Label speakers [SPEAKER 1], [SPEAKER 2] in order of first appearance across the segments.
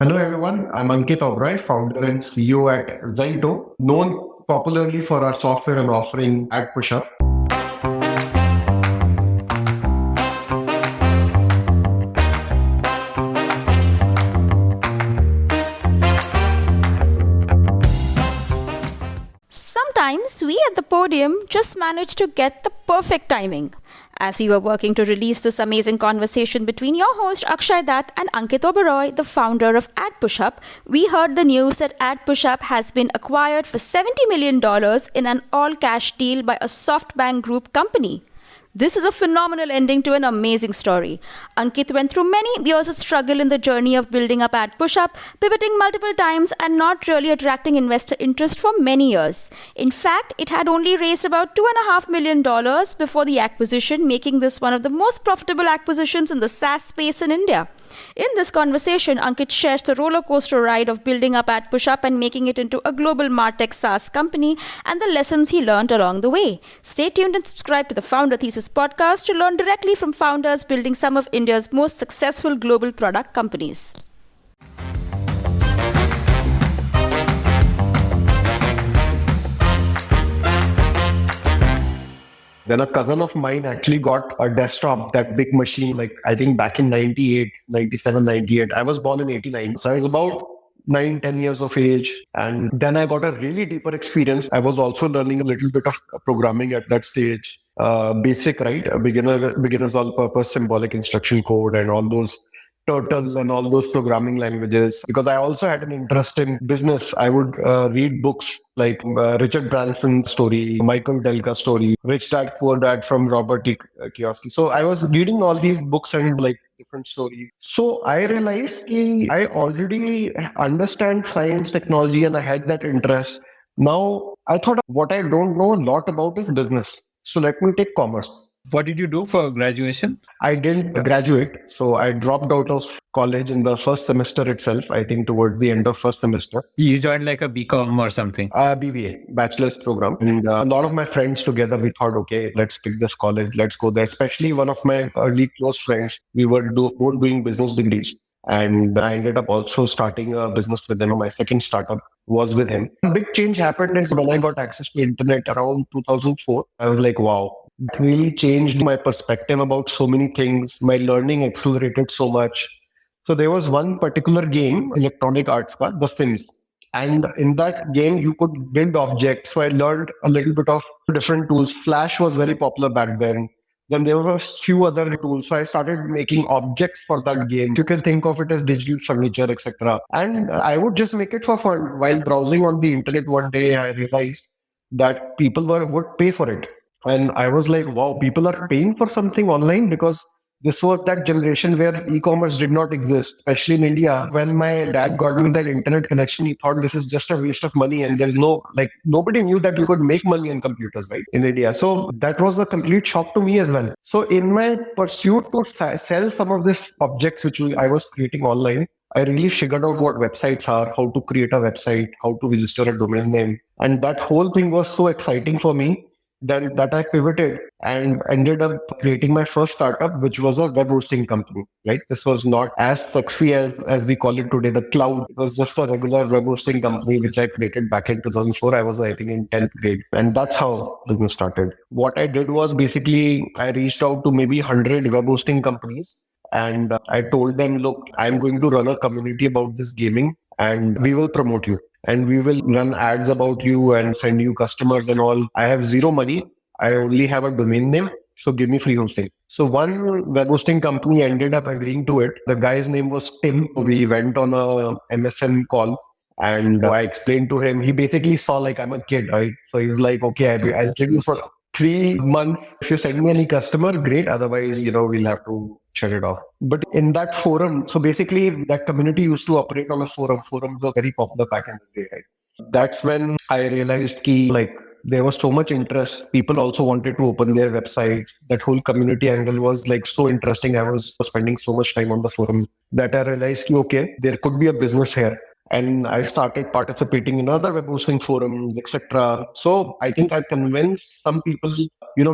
[SPEAKER 1] Hello everyone, I'm Ankit Oberoi, founder and CEO at Zyto, known popularly for our software and offering AdPushup.
[SPEAKER 2] Sometimes we at the podium just manage to get the perfect timing. As we were working to release this amazing conversation between your host Akshay Dutt and Ankit Oberoi, the founder of AdPushup, we heard the news that AdPushup has been acquired for $70 million in an all-cash deal by a SoftBank Group company. This is a phenomenal ending to an amazing story. Ankit went through many years of struggle in the journey of building up AdPushup, pivoting multiple times and not really attracting investor interest for many years. In fact, it had only raised about $2.5 million before the acquisition, making this one of the most profitable acquisitions in the SaaS space in India. In this conversation, Ankit shares the roller coaster ride of building up AdPushup and making it into a global martech SaaS company and the lessons he learned along the way. Stay tuned and subscribe to the Founder Thesis podcast to learn directly from founders building some of India's most successful global product companies.
[SPEAKER 1] Then a cousin of mine actually got a desktop, that big machine, like I think back in 98, 97, 98. I was born in 89. So I was about 9, 10 years of age. And then I got a really deeper experience. I was also learning a little bit of programming at that stage. Basic, right? Beginner's all purpose symbolic instruction code and all those turtles and all those programming languages. Because I also had an interest in business. I would read books like Richard Branson's story, Michael Delga's story, Rich Dad Poor Dad from Robert Kiyosaki. So I was reading all these books and like different stories. So I realized I already understand science, technology, and I had that interest. Now I thought what I don't know a lot about is business. So let me take commerce.
[SPEAKER 3] What did you do for graduation?
[SPEAKER 1] I didn't graduate, so I dropped out of college in the first semester itself. I think towards the end of first semester.
[SPEAKER 3] You joined like a BCom or something.
[SPEAKER 1] BBA, bachelor's program. And a lot of my friends together, we thought, okay, let's pick this college, let's go there. Especially one of my early close friends, we were both doing business degrees. And I ended up also starting a business with him. My second startup was with him. A big change happened is when I got access to internet around 2004. I was like, wow, it really changed my perspective about so many things. My learning accelerated so much. So there was one particular game, Electronic Arts, The Sims. And in that game, you could build objects. So I learned a little bit of different tools. Flash was very popular back then. Then there were a few other tools. So I started making objects for that game. You can think of it as digital furniture, etc. And I would just make it for fun. While browsing on the internet one day, I realized that people would pay for it. And I was like, wow, people are paying for something online, because this was that generation where e-commerce did not exist, especially in India. When my dad got me that internet connection, he thought this is just a waste of money. And there's nobody knew that you could make money on computers, right, in India. So that was a complete shock to me as well. So in my pursuit to sell some of these objects, which I was creating online, I really figured out what websites are, how to create a website, how to register a domain name. And that whole thing was so exciting for me that I pivoted and ended up creating my first startup, which was a web hosting company. Right? This was not as sexy as we call it today, the cloud. It was just a regular web hosting company, which I created back in 2004. I was, I think, in 10th grade. And that's how business started. What I did was basically, I reached out to maybe 100 web hosting companies. And I told them, look, I'm going to run a community about this gaming and we will promote you. And we will run ads about you and send you customers and all. I have zero money. I only have a domain name. So give me free hosting. So one web hosting company ended up agreeing to it. The guy's name was Tim. We went on a MSN call and I explained to him. He basically saw like I'm a kid, right? So he was like, okay, I'll give you for 3 months. If you send me any customer, great. Otherwise, we'll have to shut it off. But in that forum, so basically that community used to operate on a forum. Forums were very popular back in the day, right? That's when I realized there was so much interest. People also wanted to open their websites. That whole community angle was like so interesting. I was spending so much time on the forum that I realized, okay, there could be a business here. And I started participating in other web hosting forums, etc. So I think I convinced some people,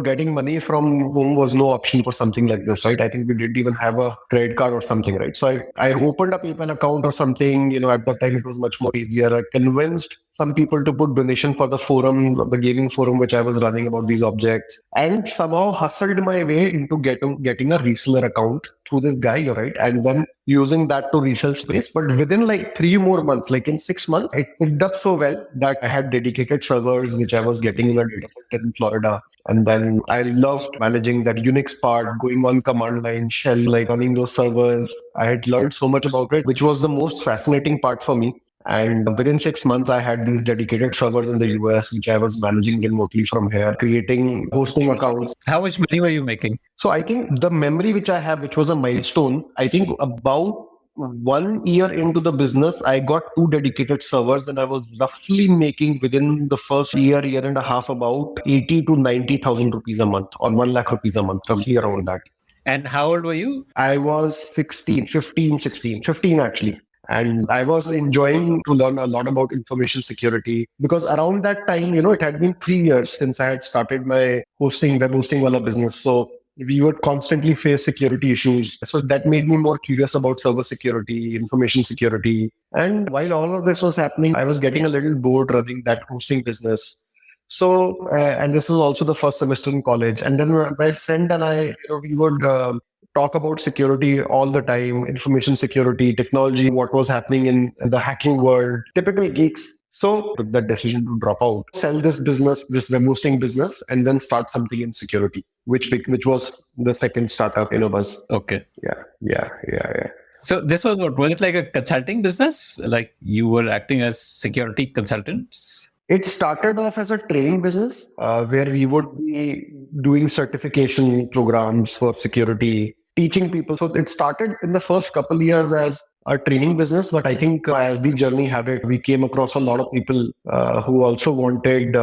[SPEAKER 1] getting money from whom was no option for something like this, right? I think we didn't even have a credit card or something, right? So I opened a PayPal account or something, at that time it was much more easier. I convinced some people to put donation for the forum, the gaming forum, which I was running about these objects, and somehow hustled my way into getting a reseller account through this guy, right? And then using that to resell space. But within like 3 more months, like in 6 months, it picked up so well that I had dedicated servers, which I was getting in a data center in Florida. And then I loved managing that Unix part, going on command line, shell, like running those servers. I had learned so much about it, which was the most fascinating part for me. And within 6 months, I had these dedicated servers in the US, which I was managing remotely from here, creating hosting accounts.
[SPEAKER 3] How much money were you making?
[SPEAKER 1] So I think the memory which I have, which was a milestone, I think about 1 year into the business, I got two dedicated servers, and I was roughly making within the first year and a half, about 80 to 90,000 rupees a month, or 1 lakh rupees a month, roughly around that.
[SPEAKER 3] And how old were you?
[SPEAKER 1] I was 16, 15, 16, 15 actually. And I was enjoying to learn a lot about information security, because around that time, it had been 3 years since I had started my web hosting wala business. So we would constantly face security issues. So that made me more curious about server security, information security. And while all of this was happening, I was getting a little bored running that hosting business. So, and this was also the first semester in college. And then my friend and I, we would talk about security all the time, information security, technology, what was happening in the hacking world, typical geeks. So took that decision to drop out, sell this business, this web hosting business, and then start something in security, which was the second startup, Buzz.
[SPEAKER 3] Okay.
[SPEAKER 1] Yeah.
[SPEAKER 3] So this was what? Was it like a consulting business? Like you were acting as security consultants?
[SPEAKER 1] It started off as a training business where we would be doing certification programs for security, teaching people. So it started in the first couple of years as a training business, but I think as the journey had it, we came across a lot of people who also wanted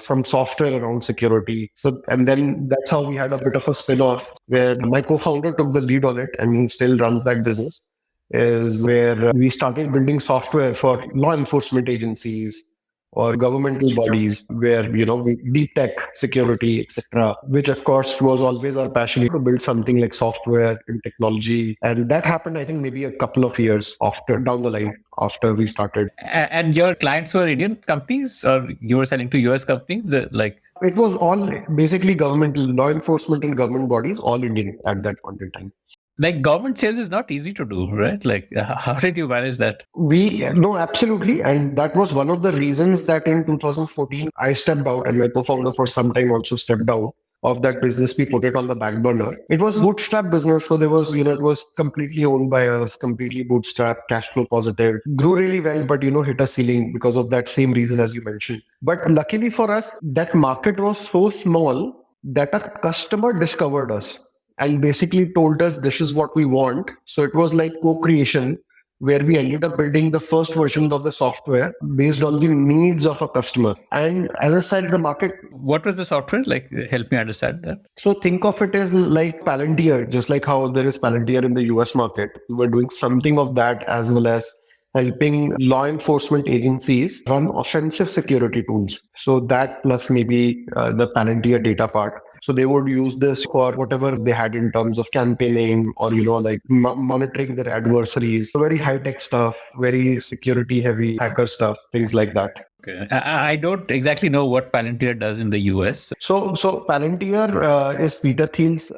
[SPEAKER 1] some software around security. So, and then that's how we had a bit of a spin-off where my co-founder took the lead on it, and he still runs that business, is where we started building software for law enforcement agencies or governmental bodies where, we deep tech security, etc., which of course was always our passion to build something like software and technology. And that happened, I think, maybe a couple of years down the line after we started.
[SPEAKER 3] And your clients were Indian companies, or you were selling to US companies?
[SPEAKER 1] It was all basically governmental, law enforcement and government bodies, all Indian at that point in time.
[SPEAKER 3] Like government sales is not easy to do, right? Like how did you manage that?
[SPEAKER 1] No, absolutely. And that was one of the reasons that in 2014, I stepped out, and my co-founder for some time also stepped out of that business. We put it on the back burner. It was bootstrap business. So there was, it was completely owned by us, completely bootstrap, cash flow positive, grew really well, but, hit a ceiling because of that same reason as you mentioned. But luckily for us, that market was so small that a customer discovered us and basically told us this is what we want. So it was like co-creation, where we ended up building the first version of the software based on the needs of a customer. And as I said, the market.
[SPEAKER 3] What was the software? Like, help me understand that.
[SPEAKER 1] So think of it as like Palantir, just like how there is Palantir in the US market. We were doing something of that, as well as helping law enforcement agencies run offensive security tools. So that plus maybe the Palantir data part. So they would use this for whatever they had in terms of campaigning or, like monitoring their adversaries. So very high-tech stuff, very security-heavy hacker stuff, things like that.
[SPEAKER 3] Okay. I don't exactly know what Palantir does in the US.
[SPEAKER 1] So Palantir is Peter Thiel's,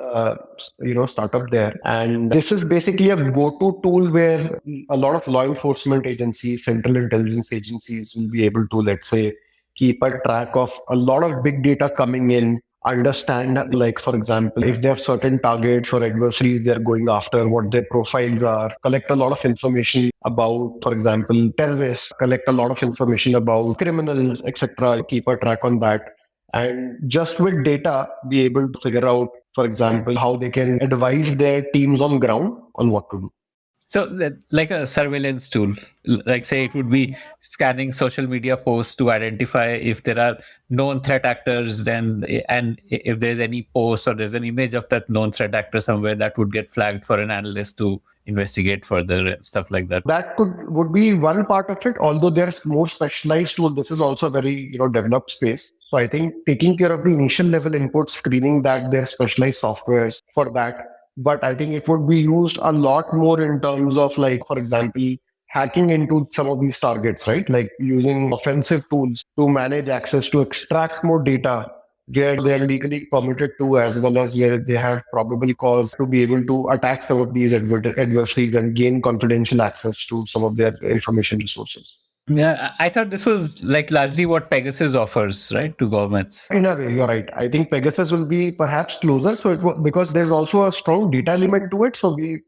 [SPEAKER 1] startup there. And this is basically a go-to tool where a lot of law enforcement agencies, central intelligence agencies will be able to, let's say, keep a track of a lot of big data coming in, understand, like, for example, if they have certain targets or adversaries they're going after, what their profiles are, collect a lot of information about, for example, terrorists, collect a lot of information about criminals, etc., keep a track on that. And just with data, be able to figure out, for example, how they can advise their teams on ground on what to do.
[SPEAKER 3] So like a surveillance tool, like say it would be scanning social media posts to identify if there are known threat actors, and if there's any post or there's an image of that known threat actor somewhere, that would get flagged for an analyst to investigate further and stuff like that.
[SPEAKER 1] That would be one part of it, although there's more specialized tool. This is also a very, developed space. So I think taking care of the initial level input, screening that, there's specialized softwares for that. But I think it would be used a lot more in terms of, like, for example, hacking into some of these targets, right? Like using offensive tools to manage access, to extract more data where they are legally permitted to, as well as where they have probable cause to be able to attack some of these adversaries and gain confidential access to some of their information resources.
[SPEAKER 3] Yeah, I thought this was like largely what Pegasus offers, right, to governments.
[SPEAKER 1] In a way, you're right. I think Pegasus will be perhaps closer. So because there's also a strong data element to it. So we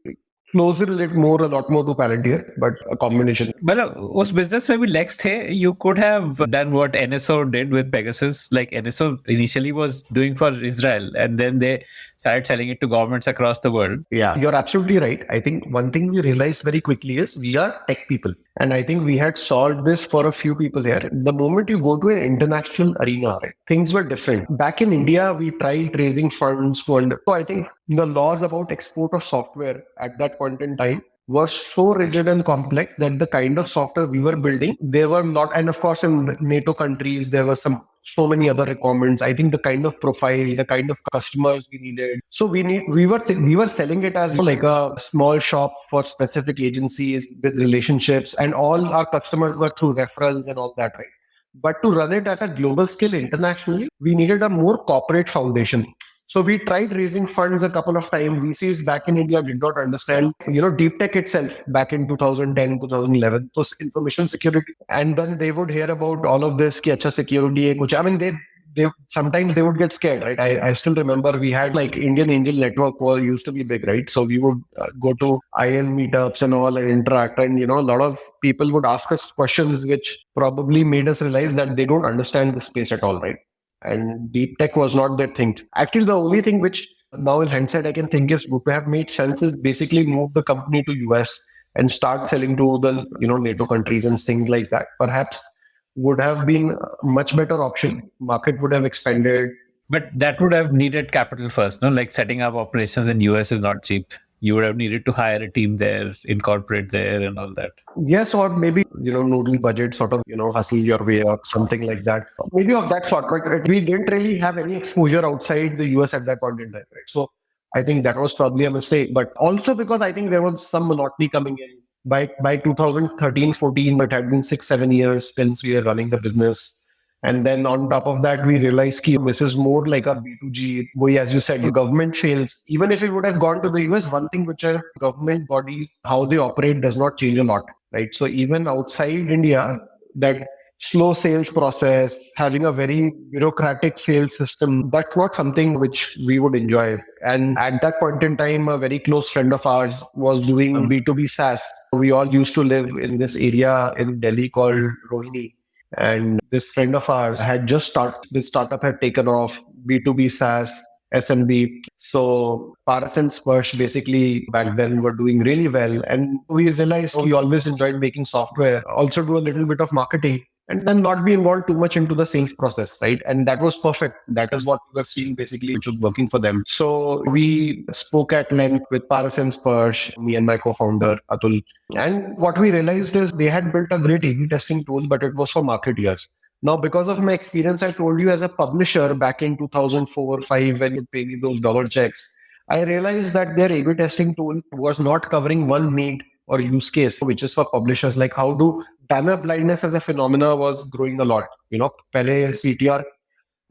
[SPEAKER 1] closer relate a lot more to Palantir, but a combination.
[SPEAKER 3] Well, उस business में भी legs थे. You could have done what NSO did with Pegasus. Like NSO initially was doing for Israel, and then they started selling it to governments across the world.
[SPEAKER 1] Yeah, you're absolutely right. I think one thing we realized very quickly is we are tech people. And I think we had solved this for a few people here. The moment you go to an international arena, right, things were different. Back in India, we tried raising funds so I think the laws about export of software at that point in time was so rigid and complex that the kind of software we were building, they were not. And of course, in NATO countries, there were so many other requirements. I think the kind of profile, the kind of customers we needed. So we were selling it as like a small shop for specific agencies with relationships, and all our customers were through referrals and all that, right? But to run it at a global scale internationally, we needed a more corporate foundation. So we tried raising funds a couple of times. VCs back in India did not understand, deep tech itself back in 2010, 2011, so information security. And then they would hear about all of this, ki acha security hai kuch. I mean, they sometimes they would get scared, right? I still remember we had like Indian Angel Network used to be big, right? So we would go to IN meetups and all and interact. And, a lot of people would ask us questions which probably made us realize that they don't understand the space at all, right? And deep tech was not their thing. Actually, the only thing which now in hindsight I can think is would have made sense is basically move the company to US and start selling to the NATO countries and things like that. Perhaps would have been a much better option. Market would have expanded.
[SPEAKER 3] But that would have needed capital first, no? Like setting up operations in US is not cheap. You would have needed to hire a team there, incorporate there and all that.
[SPEAKER 1] Yes, or maybe, noodle budget sort of, hustle your way up, something like that. Maybe of that sort, but we didn't really have any exposure outside the US at that point in time, right? So I think that was probably a mistake, but also because I think there was some monotony coming in. By 2013, 14, it had been 6-7 years since we were running the business. And then on top of that, we realized this is more like a B2G. As you said, the government fails. Even if it would have gone to the US, one thing which are government bodies, how they operate does not change a lot, right? So even outside India, that slow sales process, having a very bureaucratic sales system, that's not something which we would enjoy. And at that point in time, a very close friend of ours was doing B2B SaaS. We all used to live in this area in Delhi called Rohini. And this friend of ours had just started, this startup had taken off, B2B SaaS, SMB. So Paras and Sparsh basically back then were doing really well. And we realized we always enjoyed making software, also do a little bit of marketing, and then not be involved too much into the sales process, right? And that was perfect. That is what we were seeing basically, which was working for them. So we spoke at length with Paras and Sparsh, me and my co-founder, Atul. And what we realized is they had built a great A/B testing tool, but it was for marketeers. Now, because of my experience, I told you as a publisher back in 2004-05, when you pay me those dollar checks, I realized that their A/B testing tool was not covering one need or use case, which is for publishers. Like how do banner blindness as a phenomena was growing a lot. पहले CTR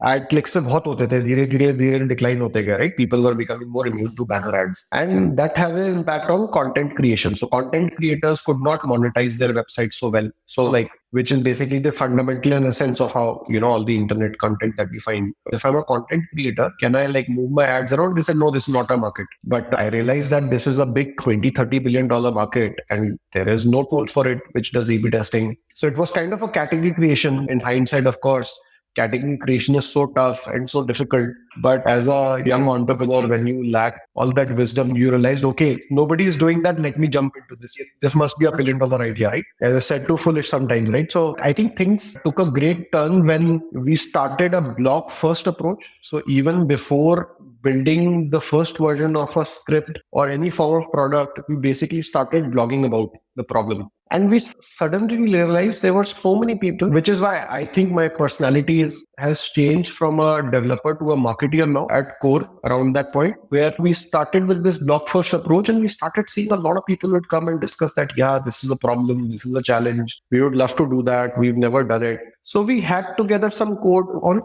[SPEAKER 1] ad clicks से बहुत होते थे, धीरे decline होते गए, right? People were becoming more immune to banner ads, and that has an impact on content creation. So content creators could not monetize their website so well. So which is basically the fundamental and essence of how all the internet content that we find. If I'm a content creator, can I move my ads around? They said no, this is not a market. But I realized that this is a big $20-30 billion market, and there is no tool for it which does A/B testing. So it was kind of a category creation. In hindsight, of course, category creation is so tough and so difficult. But as a young entrepreneur, when you lack all that wisdom, you realized, okay, nobody is doing that. Let me jump into this. This must be a $1 billion idea, right? As I said, too foolish sometimes, right? So I think things took a great turn when we started a blog first approach. So even before building the first version of a script or any form of product, we basically started blogging about the problem. And we suddenly realized there were so many people, which is why I think my personality has changed from a developer to a marketer now at core around that point, where we started with this blog first approach and we started seeing a lot of people would come and discuss that, yeah, this is a problem, this is a challenge. We would love to do that. We've never done it. So we hacked together some code on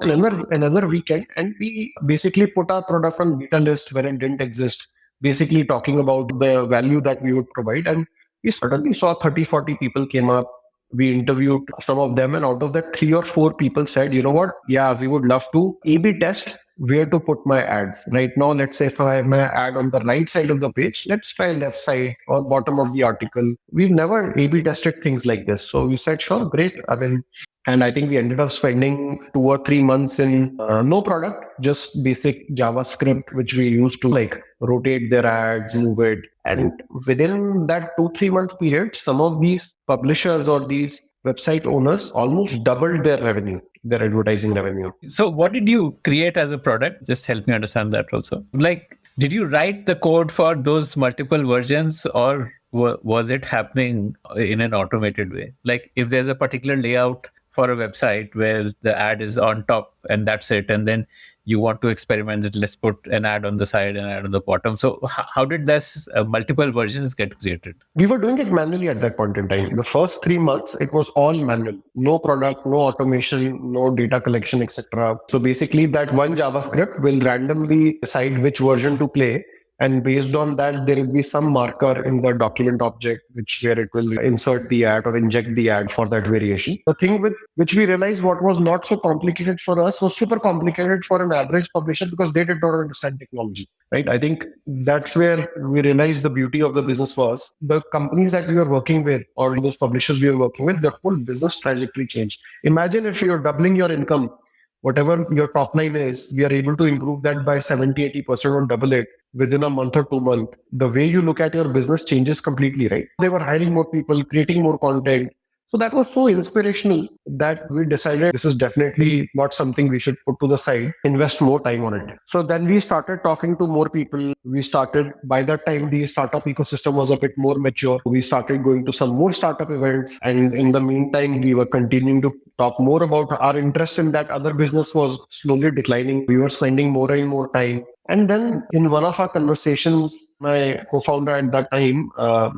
[SPEAKER 1] another weekend and we basically put our product on beta list where it didn't exist, basically talking about the value that we would provide. And we suddenly saw 30, 40 people came up. We interviewed some of them, and out of that, 3 or 4 people said, you know what? Yeah, we would love to A/B test where to put my ads. Right now, let's say if I have my ad on the right side of the page, let's try left side or bottom of the article. We've never A/B tested things like this. So we said, sure, great. And I think we ended up spending 2 or 3 months in no product, just basic JavaScript, which we used to like rotate their ads, move it. And within that 2-3 month period, some of these publishers or these website owners almost doubled their revenue, their advertising revenue.
[SPEAKER 3] So what did you create as a product? Just help me understand that also. Like, did you write the code for those multiple versions, or was it happening in an automated way? Like, if there's a particular layout for a website where the ad is on top and that's it, and then you want to experiment it, let's put an ad on the side and ad on the bottom. So how did this multiple versions get created?
[SPEAKER 1] We were doing it manually at that point in time. The first 3 months, it was all manual. No product, no automation, no data collection, etc. So basically that one JavaScript will randomly decide which version to play. And based on that, there will be some marker in the document object, where it will insert the ad or inject the ad for that variation. The thing with which we realized what was not so complicated for us was super complicated for an average publisher because they did not understand technology, right? I think that's where we realized the beauty of the business was the companies that we were working with or those publishers we were working with, their whole business trajectory changed. Imagine if you're doubling your income, whatever your top line is, we are able to improve that by 70-80% or double it within a month or 2 months. The way you look at your business changes completely, right? They were hiring more people, creating more content. So that was so inspirational that we decided this is definitely not something we should put to the side, invest more time on it. So then we started talking to more people. By that time, the startup ecosystem was a bit more mature. We started going to some more startup events. And in the meantime, we were continuing to talk more about our interest in that other business was slowly declining. We were spending more and more time. And then in one of our conversations, my co-founder at that time,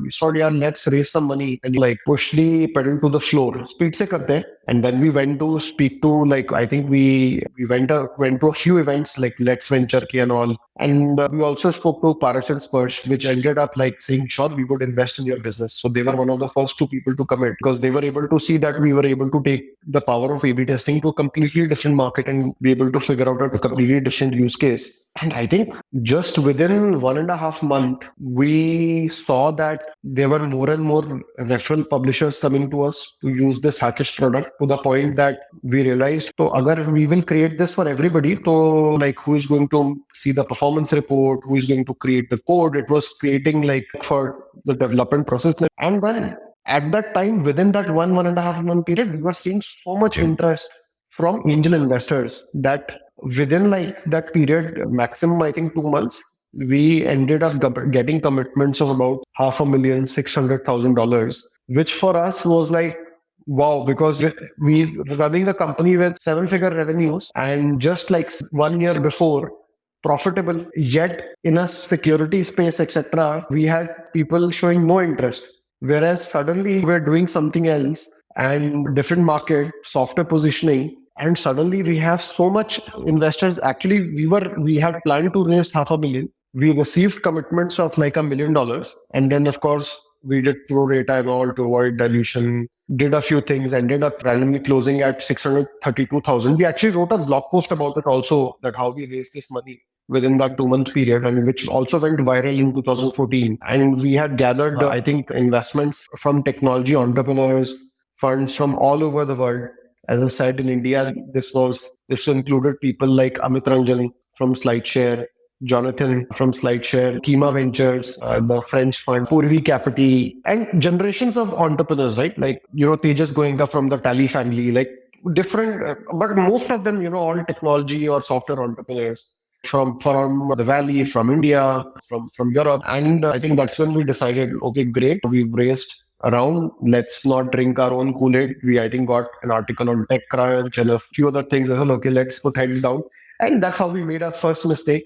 [SPEAKER 1] we said, yeah, let's raise some money and like push the pedal to the floor. Speed se karte. And then we went to speak to I think we went to a few events like Let's Venture K and all. And we also spoke to Paras and Spursh, which ended up saying, sure, we would invest in your business. So they were one of the first 2 people to commit because they were able to see that we were able to take the power of A/B testing to a completely different market and be able to figure out a completely different use case. And I think just within 1.5 months, we saw that there were more and more referral publishers coming to us to use this hackish product to the point that we realized, so agar we will create this for everybody, so who is going to see the performance report, who is going to create the code? It was creating for the development process. And then at that time, within that 1.5 month period, we were seeing so much interest from angel investors that within that period, maximum, I think 2 months, we ended up getting commitments of about $500,000, $600,000, which for us was wow, because we running the company with 7-figure revenues and just 1 year before profitable, yet in a security space, etc., we had people showing no interest. Whereas suddenly we're doing something else and different market, software positioning, and suddenly we have so much investors. Actually, we had planned to raise $500,000. We received commitments of $1 million. And then, of course, we did pro rata and all to avoid dilution, did a few things, ended up randomly closing at 632,000. We actually wrote a blog post about it also, that how we raised this money within that 2-month period, and which also went viral in 2014. And we had gathered, I think, investments from technology entrepreneurs, funds from all over the world. As I said, in India, this included people like Amit Ranjan from SlideShare, Jonathan from SlideShare, Kima Ventures, the French fund, Purvi Capital, and generations of entrepreneurs, right? Tejas Goenka from the Tally family, different, but most of them, all technology or software entrepreneurs. from the Valley, from India, from Europe. And I think that's when we decided, okay, great. We've raised around, let's not drink our own Kool-Aid. We, I think, got an article on TechCrunch and a few other things as well. Okay, let's put heads down. And that's how we made our first mistake.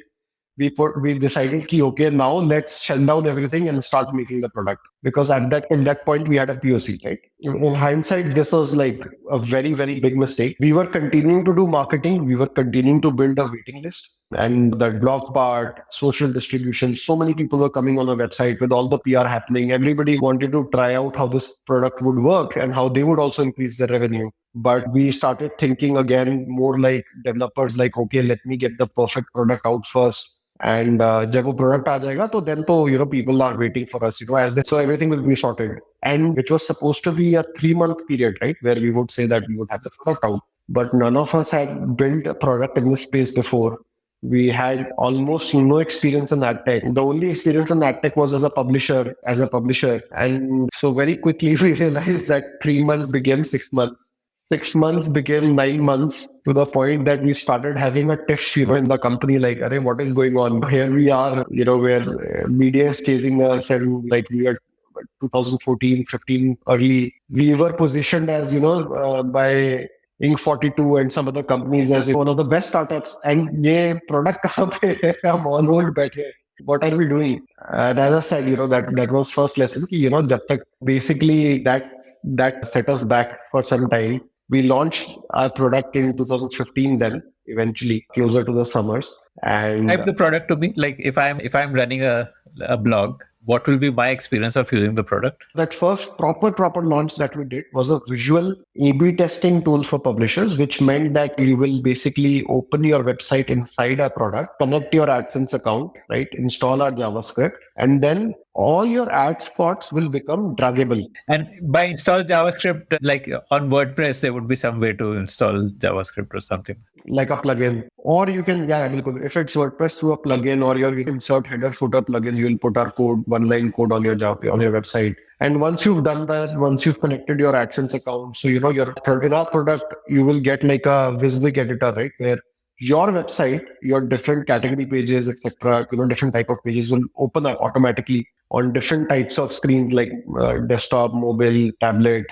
[SPEAKER 1] We decided ki, okay, now let's shut down everything and start making the product, because at that point we had a POC, right? In hindsight, this was like a very, very big mistake. We were continuing to do marketing, we were continuing to build a waiting list, and the blog part, social distribution, so many people were coming on the website with all the PR happening. Everybody wanted to try out how this product would work and how they would also increase their revenue. But we started thinking again more like developers, like, okay, let me get the perfect product out first. And जब वो product आ जाएगा, तो then तो people are waiting for us, so everything will be sorted. And it was supposed to be a 3-month period, right, where we would say that we would have the product out. But none of us had built a product in this space before. We had almost no experience in ad tech. The only experience in ad tech was as a publisher. And so very quickly we realized that 3 months became 6 months. 6 months became 9 months, to the point that we started having a test in the company, like, Arey, what is going on? Here we are, where media is chasing us, and like we are 2014, 15 early. We were positioned as, by Inc. 42 and some other companies as one of the best startups. And ye product kahan pe hai? Hum on hold baithe. What are we doing? And as I said, that was first lesson. Jab tak basically that set us back for some time. We launched our product in 2015. Then eventually closer to the summers. And
[SPEAKER 3] Type the product to me. Like if I'm running a blog, what will be my experience of using the product?
[SPEAKER 1] That first proper launch that we did was a visual A/B testing tool for publishers, which meant that you will basically open your website inside our product, connect your AdSense account, right? Install our JavaScript, and then all your ad spots will become draggable.
[SPEAKER 3] And by install JavaScript, like on WordPress, there would be some way to install JavaScript or something.
[SPEAKER 1] Like a plugin. Or you can, if it's WordPress through a plugin, or you insert header footer plugin, you will put our code, one-line code on your website. And once you've done that, once you've connected your AdSense account, so in our product, you will get like a WYSIWYG editor, right? Where your website, your different category pages, etc., different type of pages will open up automatically on different types of screens, like desktop, mobile, tablet.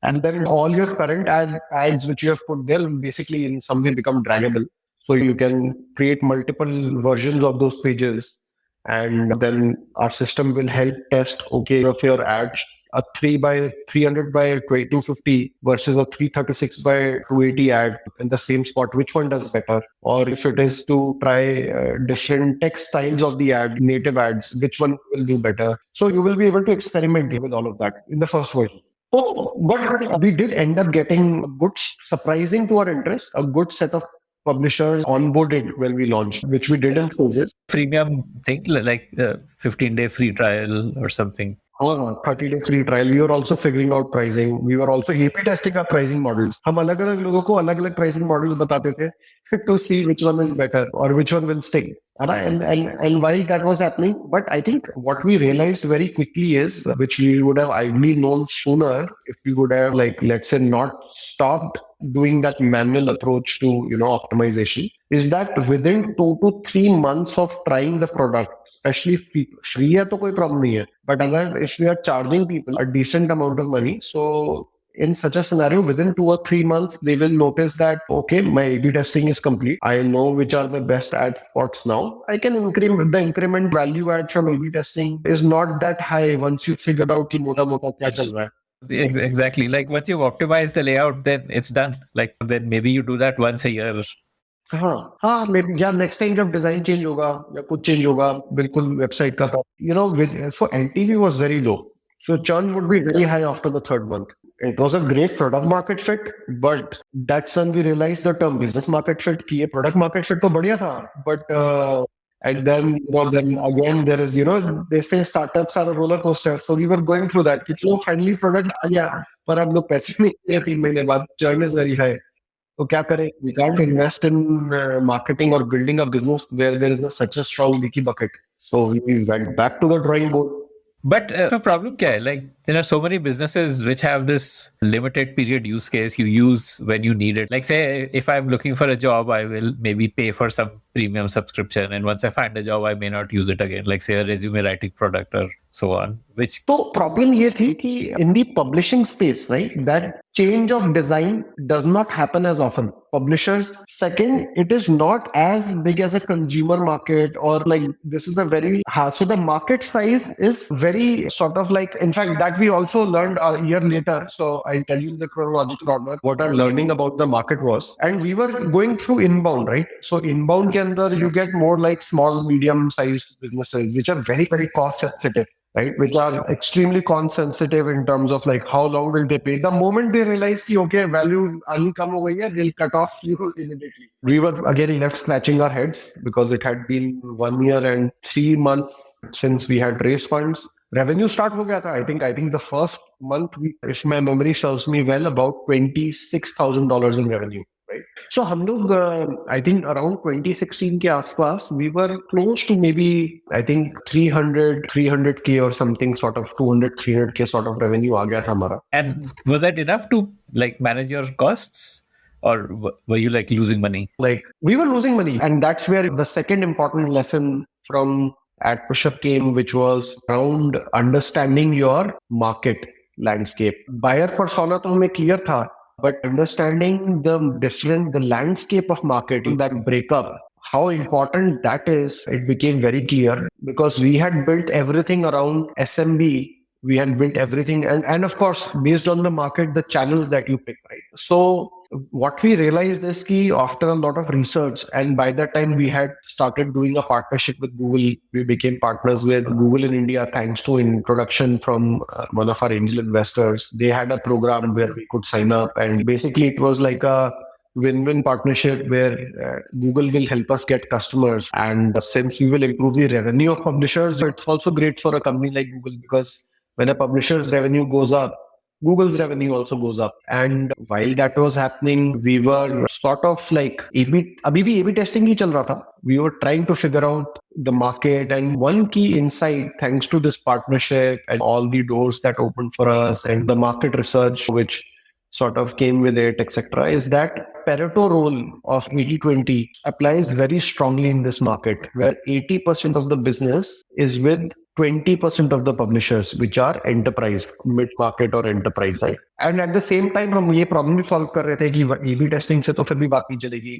[SPEAKER 1] And then all your current ads which you have put there will basically in some way become draggable. So you can create multiple versions of those pages. And then our system will help test, okay, if your ad, a 300 by 250 versus a 336 by 280 ad in the same spot, which one does better? Or if it is to try different text styles of the ad, native ads, which one will do better? So you will be able to experiment with all of that in the first version. But we did end up getting a good, surprising to our interest, a good set of publishers onboarded when we launched, which we did in phases.
[SPEAKER 3] Freemium thing, like 15-day free trial or something.
[SPEAKER 1] 30-day free trial. We were also figuring out pricing. We were also A/B testing our pricing models. हम अलग-अलग लोगों को अलग-अलग pricing models बताते थे to see which one is better or which one will stick. And while that was happening, but I think what we realized very quickly is, which we would have ideally known sooner if we would have, like, let's say, not stopped doing that manual approach to optimization, is that within 2 to 3 months of trying the product, especially free hai to koi problem nahi hai, but if we are charging people a decent amount of money, so in such a scenario, within 2 or 3 months, they will notice that, okay, my A/B testing is complete. I know which are the best ad spots now. I can increment value add from A/B testing is not that high once you figure out ki mota kya chal raha hai.
[SPEAKER 3] Exactly. Like once you've optimized the layout, then it's done. Like then maybe you do that once a year.
[SPEAKER 1] हाँ maybe next time जब design change होगा या कुछ change होगा बिल्कुल website का, for LTV was very low. So churn would be very high after the 3rd month. It was a great product market fit, but that's when we realized the term business market fit ki ye product market fit to बढ़िया था, but and then then again there is they say startups are a roller coaster, so we were going through that. So finally product आया, पर हम लोग पैसे नहीं दिए 3 महीने बाद, churn is very high. So क्या करें? We can't invest in marketing or building a business where there is such a strong leaky bucket. So we went back to the drawing board.
[SPEAKER 3] But the problem kya hai? Like there are so many businesses which have this limited period use case you use when you need it. Like say if I'm looking for a job, I will maybe pay for some premium subscription, and once I find a job, I may not use it again, like say a resume writing product or so on, which
[SPEAKER 1] तो problem ये थी कि in the publishing space right that change of design does not happen as often. Publishers, second, it is not as big as a consumer market, or like this is a very hard. So the market size is very sort of like, in fact, that we also learned a year later. So I'll tell you the chronological order, what our learning about the market was. And we were going through inbound, right? So inbound ke andar, you get more like small, medium sized businesses, which are very, very cost sensitive, right? Which are extremely cost sensitive in terms of like how long will they pay. The moment they realize, okay, value come over here, they'll cut off you immediately. We were again left scratching our heads because it had been 1 year and 3 months since we had raised funds. Revenue start ho gaya tha. I think the first month, if my memory serves me well, about $26,000 in revenue. Right. So हम लोग I think around 2016 के आसपास we were close to maybe I think 300k or something, sort of 200-300k sort of revenue आ गया था हमारा.
[SPEAKER 3] And was that enough to like manage your costs, or were you like losing money?
[SPEAKER 1] Like we were losing money, and that's where the second important lesson from AdPushup came, which was around understanding your market landscape. Buyer persona तो हमें clear था, but understanding the landscape of marketing, that breakup, how important that is, it became very clear because we had built everything around SMB. We had built everything, and of course, based on the market, the channels that you pick, right? So what we realized is that after a lot of research, and by that time we had started doing a partnership with Google. We became partners with Google in India thanks to introduction from one of our angel investors. They had a program where we could sign up, and basically it was like a win-win partnership where Google will help us get customers, and since we will improve the revenue of publishers, it's also great for a company like Google, because when a publisher's revenue goes up, Google's revenue also goes up. And while that was happening, we were sort of like abhi bhi A/B testing hi chal raha tha. We were trying to figure out the market, and one key insight, thanks to this partnership and all the doors that opened for us and the market research which sort of came with it, etc., is that Pareto rule of 80-20 applies very strongly in this market, where 80% of the business is with 20% of the publishers, which are enterprise, mid-market or enterprise, right? And at the same time, हम ये problem भी solve कर रहे थे कि A/B testing से तो फिर भी बात नहीं चलेगी.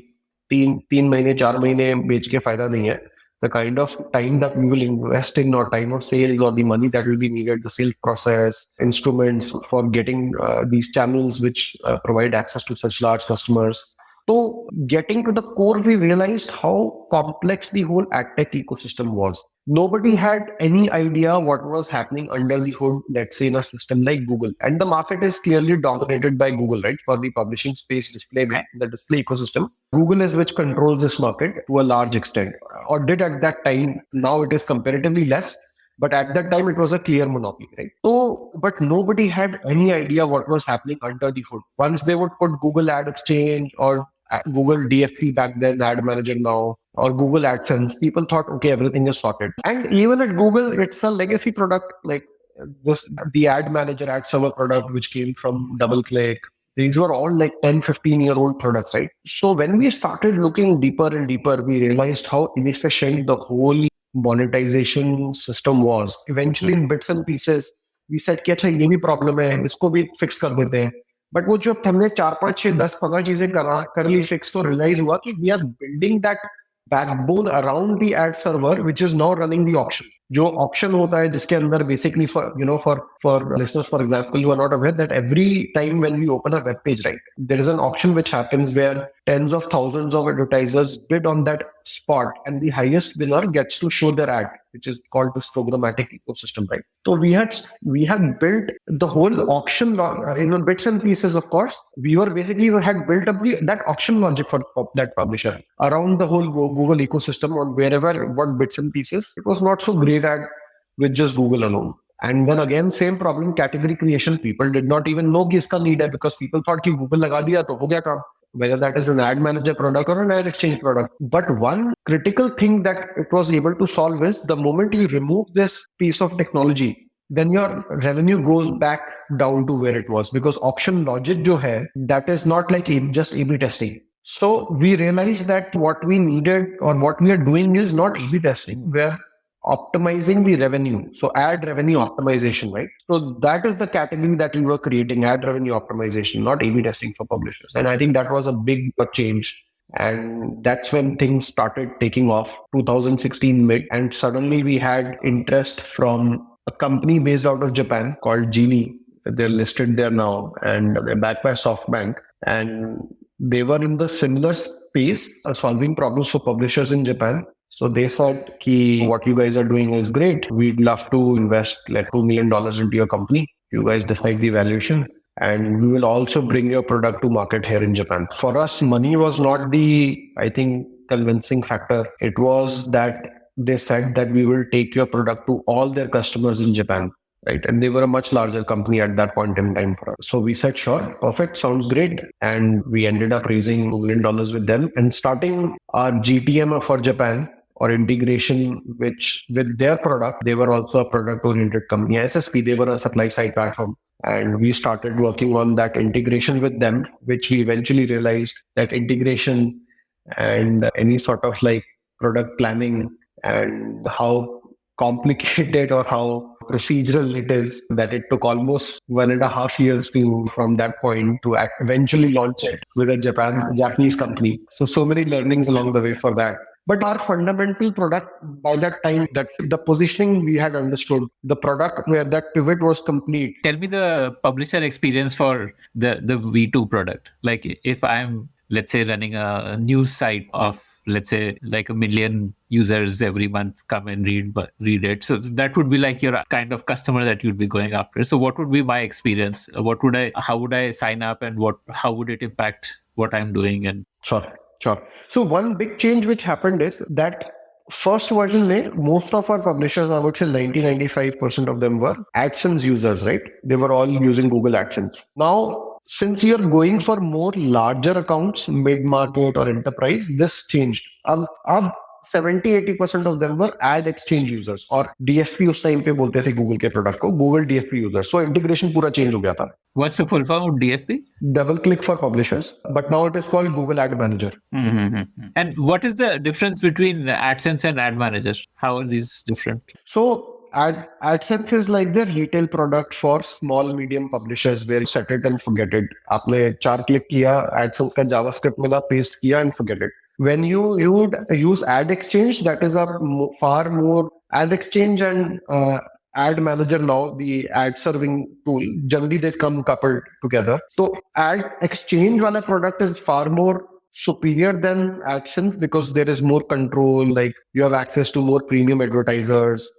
[SPEAKER 1] तीन महीने 4 महीने बेच के फायदा नहीं है. The kind of time that we will invest in, or time of sales, or the money that will be needed, the sales process, instruments for getting these channels which provide access to such large customers. So getting to the core, we realized how complex the whole AdTech ecosystem was. Nobody had any idea what was happening under the hood, let's say in a system like Google. And the market is clearly dominated by Google, right? For the publishing space, display, the display ecosystem. Google is which controls this market to a large extent, or did at that time. Now it is comparatively less. But at that time, it was a clear monopoly, right? So, but nobody had any idea what was happening under the hood. Once they would put Google Ad Exchange or Google DFP back then, Ad Manager now, or Google AdSense, people thought, okay, everything is sorted. And even at Google, it's a legacy product, like the Ad Manager, Ad Server product, which came from DoubleClick. These were all like 10, 15-year-old products, right? So when we started looking deeper and deeper, we realized how inefficient the whole monetization system was. Eventually, in bits and pieces, we said कि अच्छा ये भी problem है, इसको भी fix कर देते हैं. But वो जब हमने 4, 5, 6, 10, 15 चीजें कर ली fix, तो realize हुआ कि we are building that backbone around the ad server, which is now running the auction. जो auction होता है जिसके अंदर basically for listeners, for example, you are not aware that every time when we open a web page, right, there is an auction which happens where tens of thousands of advertisers bid on that spot, and the highest winner gets to show their ad, which is called this programmatic ecosystem, right? So we had built the whole auction in bits and pieces. Of course, we had built up that auction logic for that publisher around the whole Google ecosystem, on wherever what bits and pieces. It was not so great at with just Google alone. And then again, same problem, category creation. People did not even know कि इसका need है, because people thought कि Google लगा दिया तो हो गया काम. Whether that is an ad manager product or an ad exchange product. But one critical thing that it was able to solve is the moment you remove this piece of technology, then your revenue goes back down to where it was, because auction logic जो है, that is not like just A/B testing. So we realized that what we needed or what we are doing is not A/B testing. We're optimizing the revenue. So ad revenue optimization, right? So that is the category that we were creating, ad revenue optimization, not A/B testing for publishers. And I think that was a big change. And that's when things started taking off, 2016 mid. And suddenly we had interest from a company based out of Japan called Genie. They're listed there now and they're backed by SoftBank. And they were in the similar space, solving problems for publishers in Japan. So they said, Ki, what you guys are doing is great. We'd love to invest like $2 million into your company. You guys decide the valuation. And we will also bring your product to market here in Japan. For us, money was not the, I think, convincing factor. It was that they said that we will take your product to all their customers in Japan. Right. And they were a much larger company at that point in time for us. So we said, sure, perfect, sounds great. And we ended up raising $1 million with them and starting our GTM for Japan or integration, which with their product, they were also a product oriented company. SSP, they were a supply side platform. And we started working on that integration with them, which we eventually realized that integration and any sort of like product planning and how complicated or how procedural it is that it took almost 1.5 years to from that point to eventually launch it with a Japanese company. So many learnings along the way for that. But our fundamental product by that time, that the positioning we had understood, the product where that pivot was complete.
[SPEAKER 3] Tell me the publisher experience for the V2 product. Like if I'm, let's say, running a news site of, let's say, like 1 million users every month come and read it. So that would be like your kind of customer that you'd be going after. So what would be my experience? How would I sign up and how would it impact what I'm doing? And
[SPEAKER 1] Sure. So one big change which happened is that first version, most of our publishers, I would say 95% of them were AdSense users, right? They were all using Google AdSense. Now, since you're going for more larger accounts, mid-market or enterprise, this changed. 70-80% of them were ad exchange users और DSP उस time पे बोलते थे Google के product को Google DSP users so integration पूरा change हो गया था.
[SPEAKER 3] What's the full form of DFP?
[SPEAKER 1] Double click for publishers, but now it is called Google Ad Manager.
[SPEAKER 3] Mm-hmm. And what is the difference between AdSense and Ad Manager? How are these different?
[SPEAKER 1] So AdSense is like the retail product for small medium publishers where you set it and forget it. आपने 4 click किया AdSense का JavaScript मिला paste किया and forget it. When you would use Ad Exchange, that is a far more Ad Exchange and Ad Manager now, the ad serving tool, generally they come coupled together. So Ad Exchange wala product is far more superior than AdSense because there is more control, like you have access to more premium advertisers.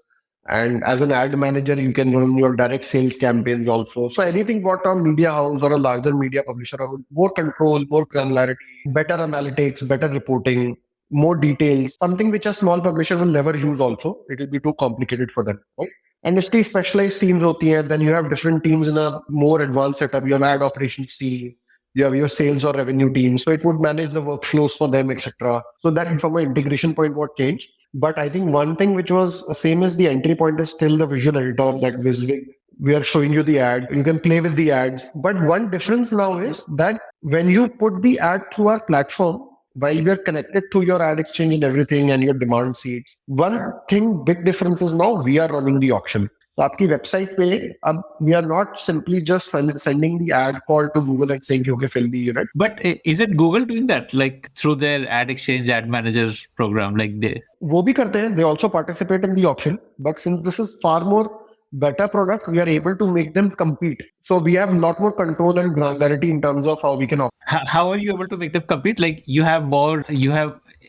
[SPEAKER 1] And as an ad manager, you can run your direct sales campaigns also. So anything what a media house or a larger media publisher, more control, more granularity, better analytics, better reporting, more details, something which a small publisher will never use also. It will be too complicated for them. Right? And it's the specialized teams hoti hai. Then you have different teams in a more advanced setup. You have ad operations team, you have your sales or revenue team. So it would manage the workflows for them, etc. So that from an integration point, what changed? But I think one thing which was same as the entry point is still the visual editor that we are showing you the ad. You can play with the ads. But one difference now is that when you put the ad through our platform, while we are connected to your ad exchange and everything and your demand sheets, one thing, big difference is now we are running the auction. So आपकी website पे we are not simply just sending the ad call to Google and saying okay fill the unit.
[SPEAKER 3] But is it Google doing that like through their ad exchange ad manager program? Like
[SPEAKER 1] वो भी करते हैं. They also participate in the auction. But since this is far more better product, we are able to make them compete. So we have a lot more control and granularity in terms of how we can.
[SPEAKER 3] How are you able to make them compete? Like you have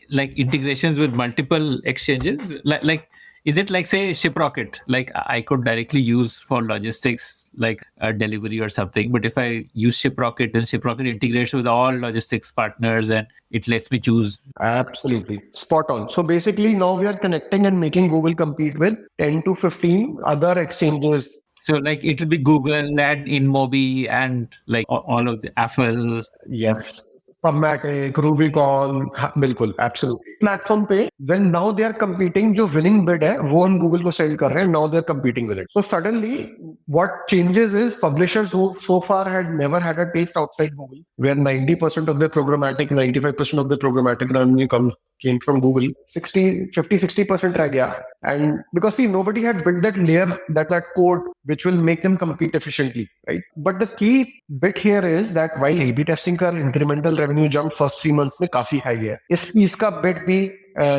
[SPEAKER 3] like integrations with multiple exchanges. Like is it like say Shiprocket? Like I could directly use for logistics, like a delivery or something. But if I use Shiprocket, then Shiprocket integrates with all logistics partners and it lets me choose.
[SPEAKER 1] Absolutely. Spot on. So basically now we are connecting and making Google compete with 10 to 15 other exchanges.
[SPEAKER 3] So like it will be Google and InMobi and like all of the Apple.
[SPEAKER 1] Yes. Pragmatic, Rubicon, हाँ, बिल्कुल, absolutely. Platform पे, when now they are competing, जो winning bid है, वो हम Google को sell कर रहे हैं. Now they're competing with it. So suddenly, what changes is publishers who so far had never had a taste outside Google, where 90% of their programmatic, 95% of the programmatic revenue came from Google. 60% रह गया. And because see, nobody had built that layer, that code which will make them compete efficiently, right? But the key bit here is that while A/B testing का incremental revenue jump first 3 months में काफी high है, इस piece का bit भी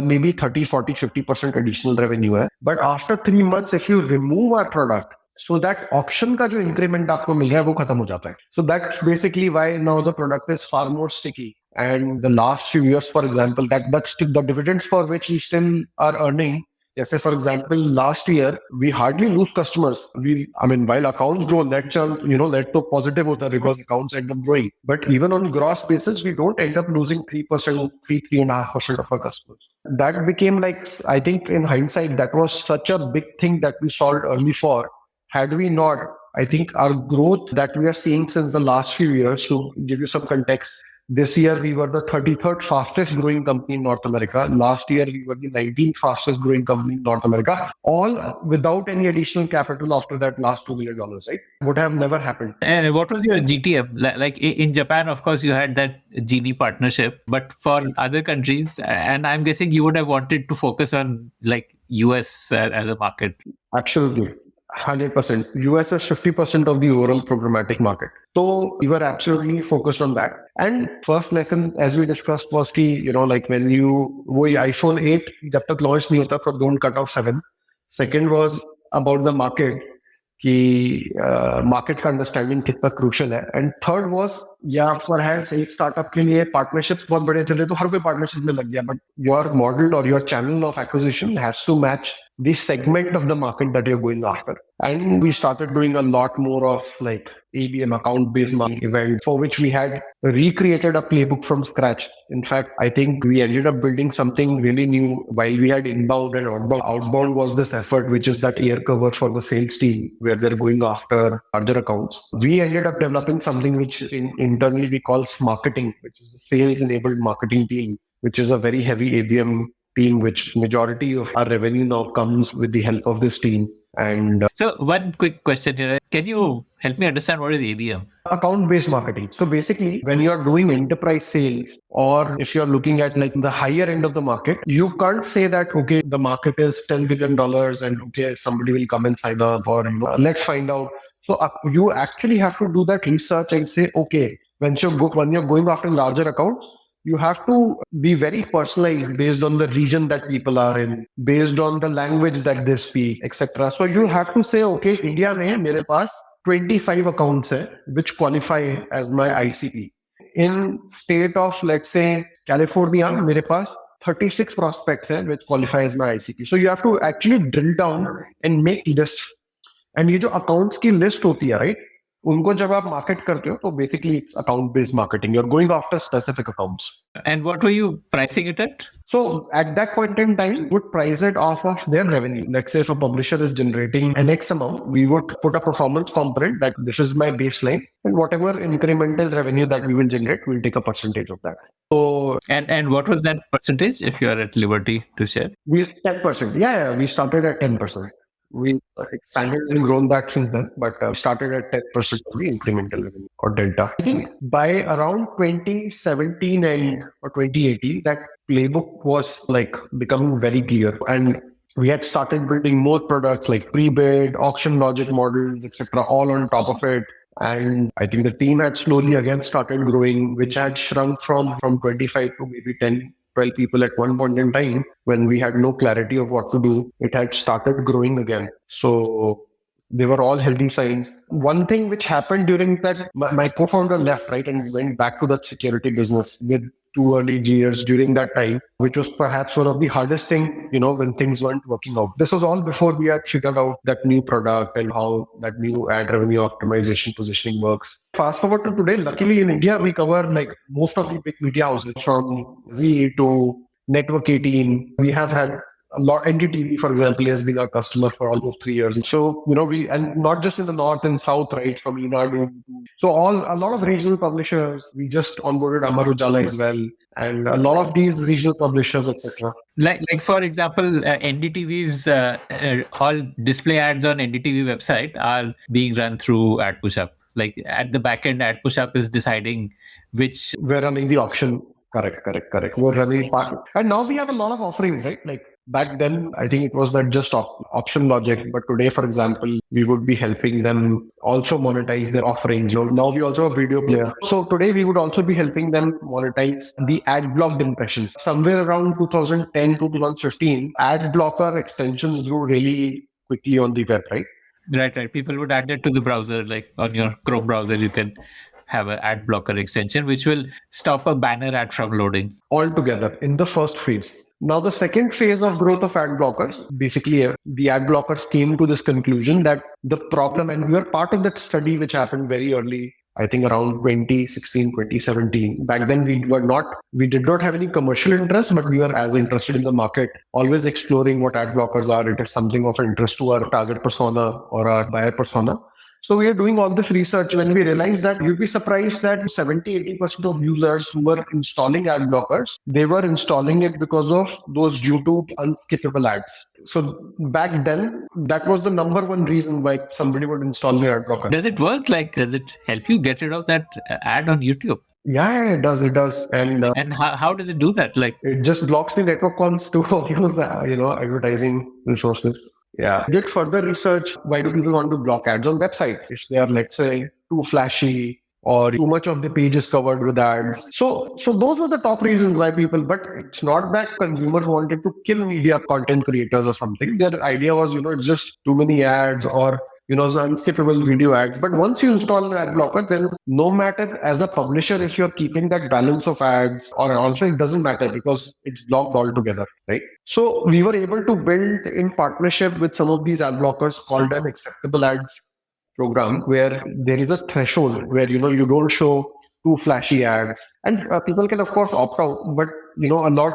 [SPEAKER 1] maybe 30, 40, 50% additional revenue है. But after 3 months, if you remove our product, so that auction का जो increment आपको मिल रहा है वो खत्म हो जाता है. So that's basically why now the product is far more sticky. And the last few years, for example, the dividends for which we still are earning. Yes, for example, last year we hardly lose customers. While accounts grow, net to positive hota because accounts end up growing. But even on gross basis, we don't end up losing 3%, 3.5% of our customers. That became like, I think in hindsight, that was such a big thing that we solved early for. Had we not, I think our growth that we are seeing since the last few years, to give you some context, this year we were the 33rd fastest growing company in North America. Last year we were the 19th fastest growing company in North America, all without any additional capital after that last $2 million, right? Would have never happened.
[SPEAKER 3] And what was your GTM? Like in Japan, of course, you had that Genie partnership, but for other countries, and I'm guessing you would have wanted to focus on like US as a market.
[SPEAKER 1] Absolutely. 100%. US is 50% of the overall programmatic market. So we were absolutely focused on that. And first lesson, as we discussed, was like when iPhone 8, जब तक launch नहीं होता, so don't cut off 7. Second was about the market. कि market का understanding कितना crucial है. And third was perhaps एक startup के लिए पार्टनरशिप्स बहुत बड़े चले तो हर कोई पार्टनरशिप में लग गया, बट योर मॉडल और your channel of acquisition has to match the segment of the market that you're going after. And we started doing a lot more of like ABM, account-based marketing event, for which we had recreated a playbook from scratch. In fact, I think we ended up building something really new while we had inbound and outbound. Outbound was this effort, which is that air cover for the sales team, where they're going after larger accounts. We ended up developing something which internally we call marketing, which is the sales-enabled marketing team, which is a very heavy ABM team, which majority of our revenue now comes with the help of this team. And
[SPEAKER 3] so one quick question here, can you help me understand what is ABM?
[SPEAKER 1] Account-based marketing. So basically, when you're doing enterprise sales, or if you're looking at like the higher end of the market, you can't say that, okay, the market is $10 billion and okay, somebody will come and sign up, or let's find out. So you actually have to do that research and say, okay, when you're going after larger accounts, you have to be very personalized based on the region that people are in, based on the language that they speak, etc. So you have to say, okay, India mein mere paas 25 accounts hai, which qualify as my ICP. In state of, let's say, California, mere paas 36 prospects hai, which qualify as my ICP. So you have to actually drill down and make lists. And ये जो accounts की list होती है, right? उनको जब आप market करते हो तो basically account based marketing, you are going after specific accounts.
[SPEAKER 3] And what were you pricing it at?
[SPEAKER 1] So at that point in time, we would price it off of their revenue. Let's say if a publisher is generating an X amount, we would put a performance component that this is my baseline, and whatever incremental revenue that we will generate, we'll take a percentage of that. So
[SPEAKER 3] and what was that percentage, if you are at liberty to share?
[SPEAKER 1] We 10%. Yeah, we started at 10%. We expanded and grown back since then, but started at 10% of the incremental revenue or delta. I think by around 2017 or 2018, that playbook was like becoming very clear, and we had started building more products like pre-bid, auction logic models, etc., all on top of it. And I think the team had slowly again started growing, which had shrunk from 25 to maybe 10, 12 people at one point in time when we had no clarity of what to do. It had started growing again. So they were all healthy signs. One thing which happened during that, my co-founder left, right, and went back to the security business with 2 early years during that time, which was perhaps one of the hardest thing, when things weren't working out. This was all before we had figured out that new product and how that new ad revenue optimization positioning works. Fast forward to today, luckily in India, we cover like most of the big media houses from Z to Network 18. We have had a lot. NDTV, for example, has been our customer for almost 3 years. So, and not just in the north and south, right? From Inadu. So a lot of regional publishers, we just onboarded Amar Ujala as well. And a lot of these regional publishers, etc.
[SPEAKER 3] Like for example, NDTV's all display ads on NDTV website are being run through AdPushup. Like at the back end, AdPushup is deciding which.
[SPEAKER 1] We're running the auction. Correct. We're running part. And now we have a lot of offerings, right? Like back then, I think it was that just option logic. But today, for example, we would be helping them also monetize their offerings. Now we also have video player. So today we would also be helping them monetize the ad blocked impressions. Somewhere around 2010 to 2015, ad blocker extensions grew really quickly on the web, right?
[SPEAKER 3] Right. People would add it to the browser, like on your Chrome browser, you can have an ad blocker extension, which will stop a banner ad from loading.
[SPEAKER 1] Altogether in the first phase. Now, the second phase of growth of ad blockers, basically the ad blockers came to this conclusion that the problem, and we were part of that study which happened very early, I think around 2016, 2017. Back then we did not have any commercial interest, but we were as interested in the market, always exploring what ad blockers are. It is something of interest to our target persona or our buyer persona. So we are doing all this research when we realized that you'd be surprised that 70-80% of users who were installing ad blockers, they were installing it because of those YouTube unskippable ads. So back then, that was the number one reason why somebody would install the ad blocker.
[SPEAKER 3] Does it work? Like, does it help you get rid of that ad on YouTube?
[SPEAKER 1] Yeah, it does. And
[SPEAKER 3] how does it do that? Like,
[SPEAKER 1] it just blocks the network cons to use, advertising resources. Yeah. Did further research. Why do people want to block ads on websites? If they are, let's say, too flashy or too much of the page is covered with ads. So those were the top reasons why people, but it's not that consumers wanted to kill media content creators or something. Their idea was, it's just too many ads or unskippable video ads. But once you install an ad blocker, then no matter as a publisher, if you're keeping that balance of ads or also it doesn't matter because it's blocked altogether, right? So we were able to build in partnership with some of these ad blockers called an acceptable ads program where there is a threshold where, you don't show too flashy ads and people can of course opt out, but a lot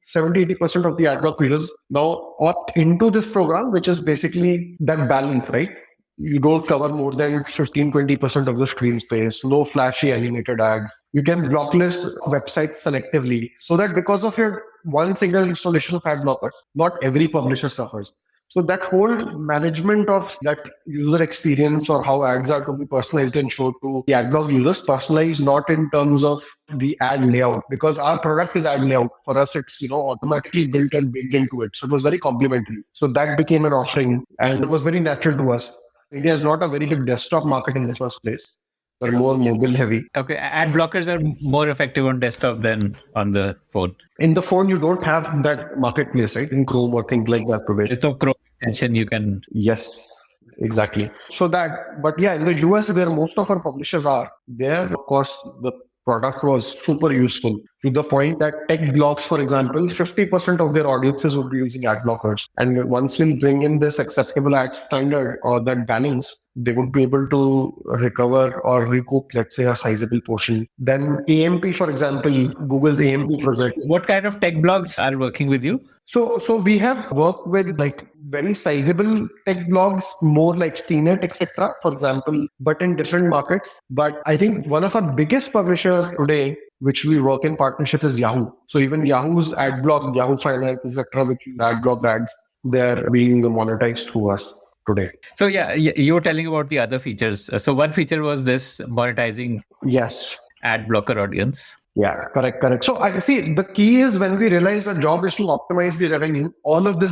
[SPEAKER 1] 70-80% of the ad block users now opt into this program, which is basically that balance, right? You don't cover more than 15-20% of the screen space, no flashy animated ads. You can blocklist websites selectively so that because of your one single installation of ad blocker, not every publisher suffers. So that whole management of that user experience or how ads are to be personalized and shown to the ad block users, personalized not in terms of the ad layout, because our product is ad layout. For us, it's automatically built and built into it. So it was very complementary. So that became an offering and it was very natural to us. India is not a very big desktop market in the first place. They're more mobile heavy.
[SPEAKER 3] Okay, ad blockers are more effective on desktop than on the phone.
[SPEAKER 1] In the phone, you don't have that marketplace, right? In Chrome or things like that.
[SPEAKER 3] There's no Chrome extension you can.
[SPEAKER 1] Yes, exactly. So but yeah, in the US, where most of our publishers are, there, of course, the product was super useful to the point that tech blogs, for example, 50% of their audiences would be using ad blockers. And once we bring in this acceptable ad standard or that balance, they would be able to recover or recoup, let's say, a sizable portion. Then AMP, for example, Google's AMP project.
[SPEAKER 3] What kind of tech blogs are working with you?
[SPEAKER 1] So we have worked with like very sizable tech blogs, more like CNET, etc., for example, but in different markets. But I think one of our biggest publishers today, which we work in partnership, is Yahoo. So even Yahoo's ad block, Yahoo Finance, etc., which ad block ads, they're being monetized through us today.
[SPEAKER 3] So yeah, you were telling about the other features. So one feature was this monetizing.
[SPEAKER 1] Yes.
[SPEAKER 3] Ad blocker audience.
[SPEAKER 1] Yeah, correct. So I see the key is when we realized the job is to optimize the revenue, all of this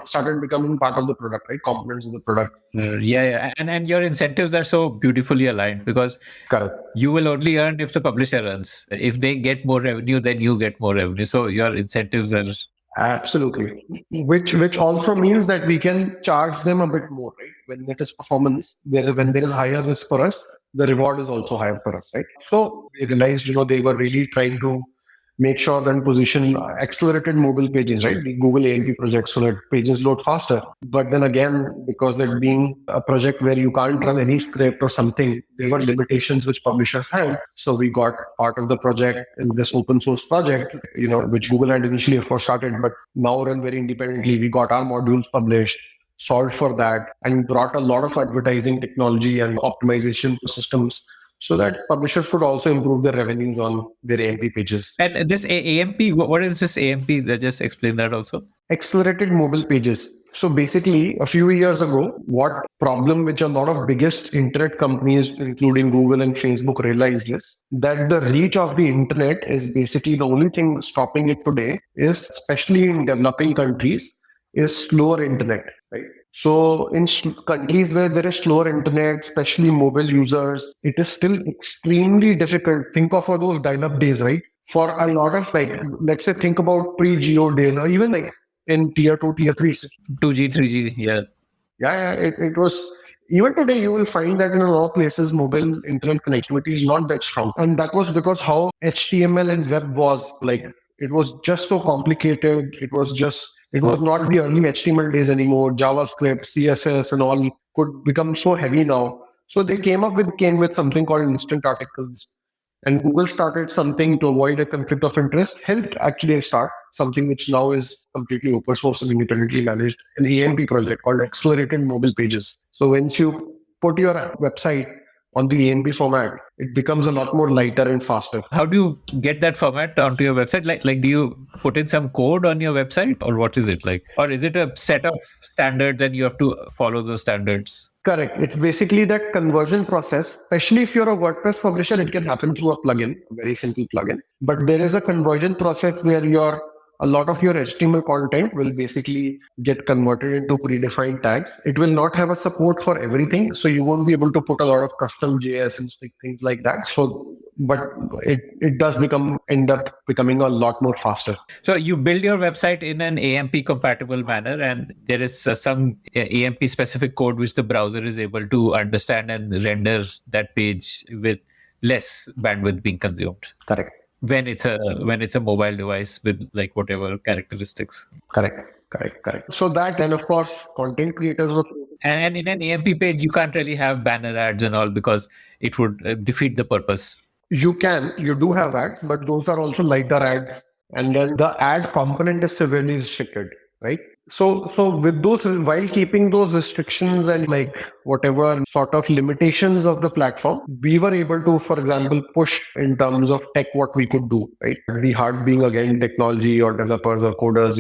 [SPEAKER 1] started becoming part of the product, right? Components of the product.
[SPEAKER 3] Yeah. And your incentives are so beautifully aligned because
[SPEAKER 1] correct.
[SPEAKER 3] You will only earn if the publisher earns. If they get more revenue, then you get more revenue. So your incentives are.
[SPEAKER 1] Absolutely. Which also means that we can charge them a bit more, right? When it is performance, when there is higher risk for us, the reward is also higher for us, right? So we realized, they were really trying to make sure that position accelerated mobile pages, right? The Google AMP project so that pages load faster. But then again, because it being a project where you can't run any script or something, there were limitations which publishers had. So we got part of the project in this open source project, which Google had initially, of course, started, but now run very independently. We got our modules published, solved for that, and brought a lot of advertising technology and optimization systems so that publishers should also improve their revenues on their AMP pages.
[SPEAKER 3] And this AMP, what is this AMP? Just explain that also.
[SPEAKER 1] Accelerated mobile pages. So basically, a few years ago, what problem which a lot of biggest internet companies, including Google and Facebook, realized is that the reach of the internet is basically the only thing stopping it today is, especially in developing countries, is slower internet, right? So in countries where there is slower internet, especially mobile users, it is still extremely difficult. Think of all those dial-up days, right? For a lot of let's say, think about pre-Geo days, or even in tier 2, tier 3.
[SPEAKER 3] 2G, 3G, yeah.
[SPEAKER 1] Yeah, it was. Even today, you will find that in a lot of places, mobile internet connectivity is not that strong. And that was because how HTML and web was it was just so complicated. It was not the early HTML days anymore. JavaScript, CSS and all could become so heavy now. So they came with something called instant articles. And Google started something to avoid a conflict of interest, helped actually start something which now is completely open source and independently managed, an AMP project called Accelerated Mobile Pages. So once you put your website on the AMP format, it becomes a lot more lighter and faster.
[SPEAKER 3] How do you get that format onto your website? Like do you put in some code on your website, or what is it like? Or is it a set of standards and you have to follow those standards?
[SPEAKER 1] Correct. It's basically that conversion process. Especially if you're a WordPress publisher, it can happen through a plugin, a very simple plugin. But there is a conversion process where a lot of your HTML content will basically get converted into predefined tags. It will not have a support for everything, so you won't be able to put a lot of custom JS and things like that. So, but it does end up becoming a lot more faster.
[SPEAKER 3] So you build your website in an AMP compatible manner, and there is some AMP specific code which the browser is able to understand and render that page with less bandwidth being consumed.
[SPEAKER 1] Correct.
[SPEAKER 3] When it's a mobile device with whatever characteristics.
[SPEAKER 1] Correct. So that, and of course, content creators.
[SPEAKER 3] And in an AMP page, you can't really have banner ads and all because it would defeat the purpose.
[SPEAKER 1] You do have ads, but those are also lighter ads. And then the ad component is severely restricted, right? So with those, while keeping those restrictions and whatever sort of limitations of the platform, we were able to, for example, push in terms of tech what we could do, right? The hard being again technology or developers or coders,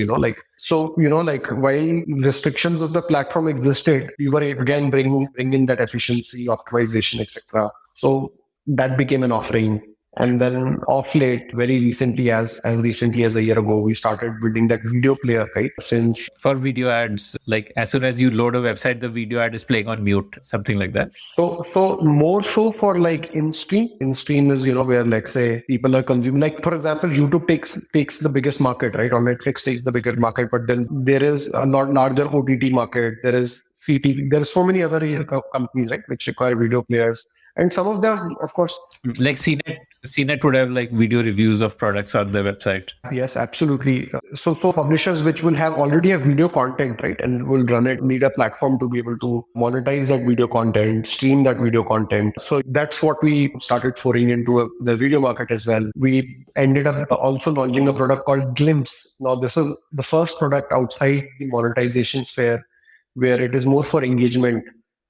[SPEAKER 1] while restrictions of the platform existed, we were again bring in that efficiency, optimization, etc. So that became an offering. And then off late, very recently, as recently as a year ago, we started building that video player, right? Since
[SPEAKER 3] for video ads, as soon as you load a website, the video ad is playing on mute, something like that.
[SPEAKER 1] So more so for in-stream. In-stream is, where let's say people are consuming, for example, YouTube takes the biggest market, right? Or Netflix takes the biggest market, but then there is a lot larger OTT market. There is CTV. There are so many other companies, right, which require video players. And some of them, of course,
[SPEAKER 3] like CNET would have video reviews of products on their website.
[SPEAKER 1] Yes, absolutely. So publishers which will have already have video content, right, and will run it, need a platform to be able to monetize that video content, stream that video content. So that's what we started foraying into the video market as well. We ended up also launching a product called Glimpse. Now, this is the first product outside the monetization sphere where it is more for engagement.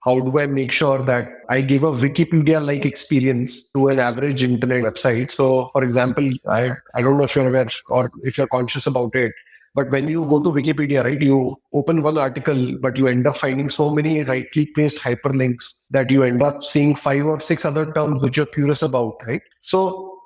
[SPEAKER 1] How do I make sure that I give a Wikipedia-like experience to an average internet website? So, for example, I don't know if you're aware or if you're conscious about it, but when you go to Wikipedia, right, you open one article, but you end up finding so many rightly placed hyperlinks that you end up seeing 5 or 6 other terms which you're curious about, right? So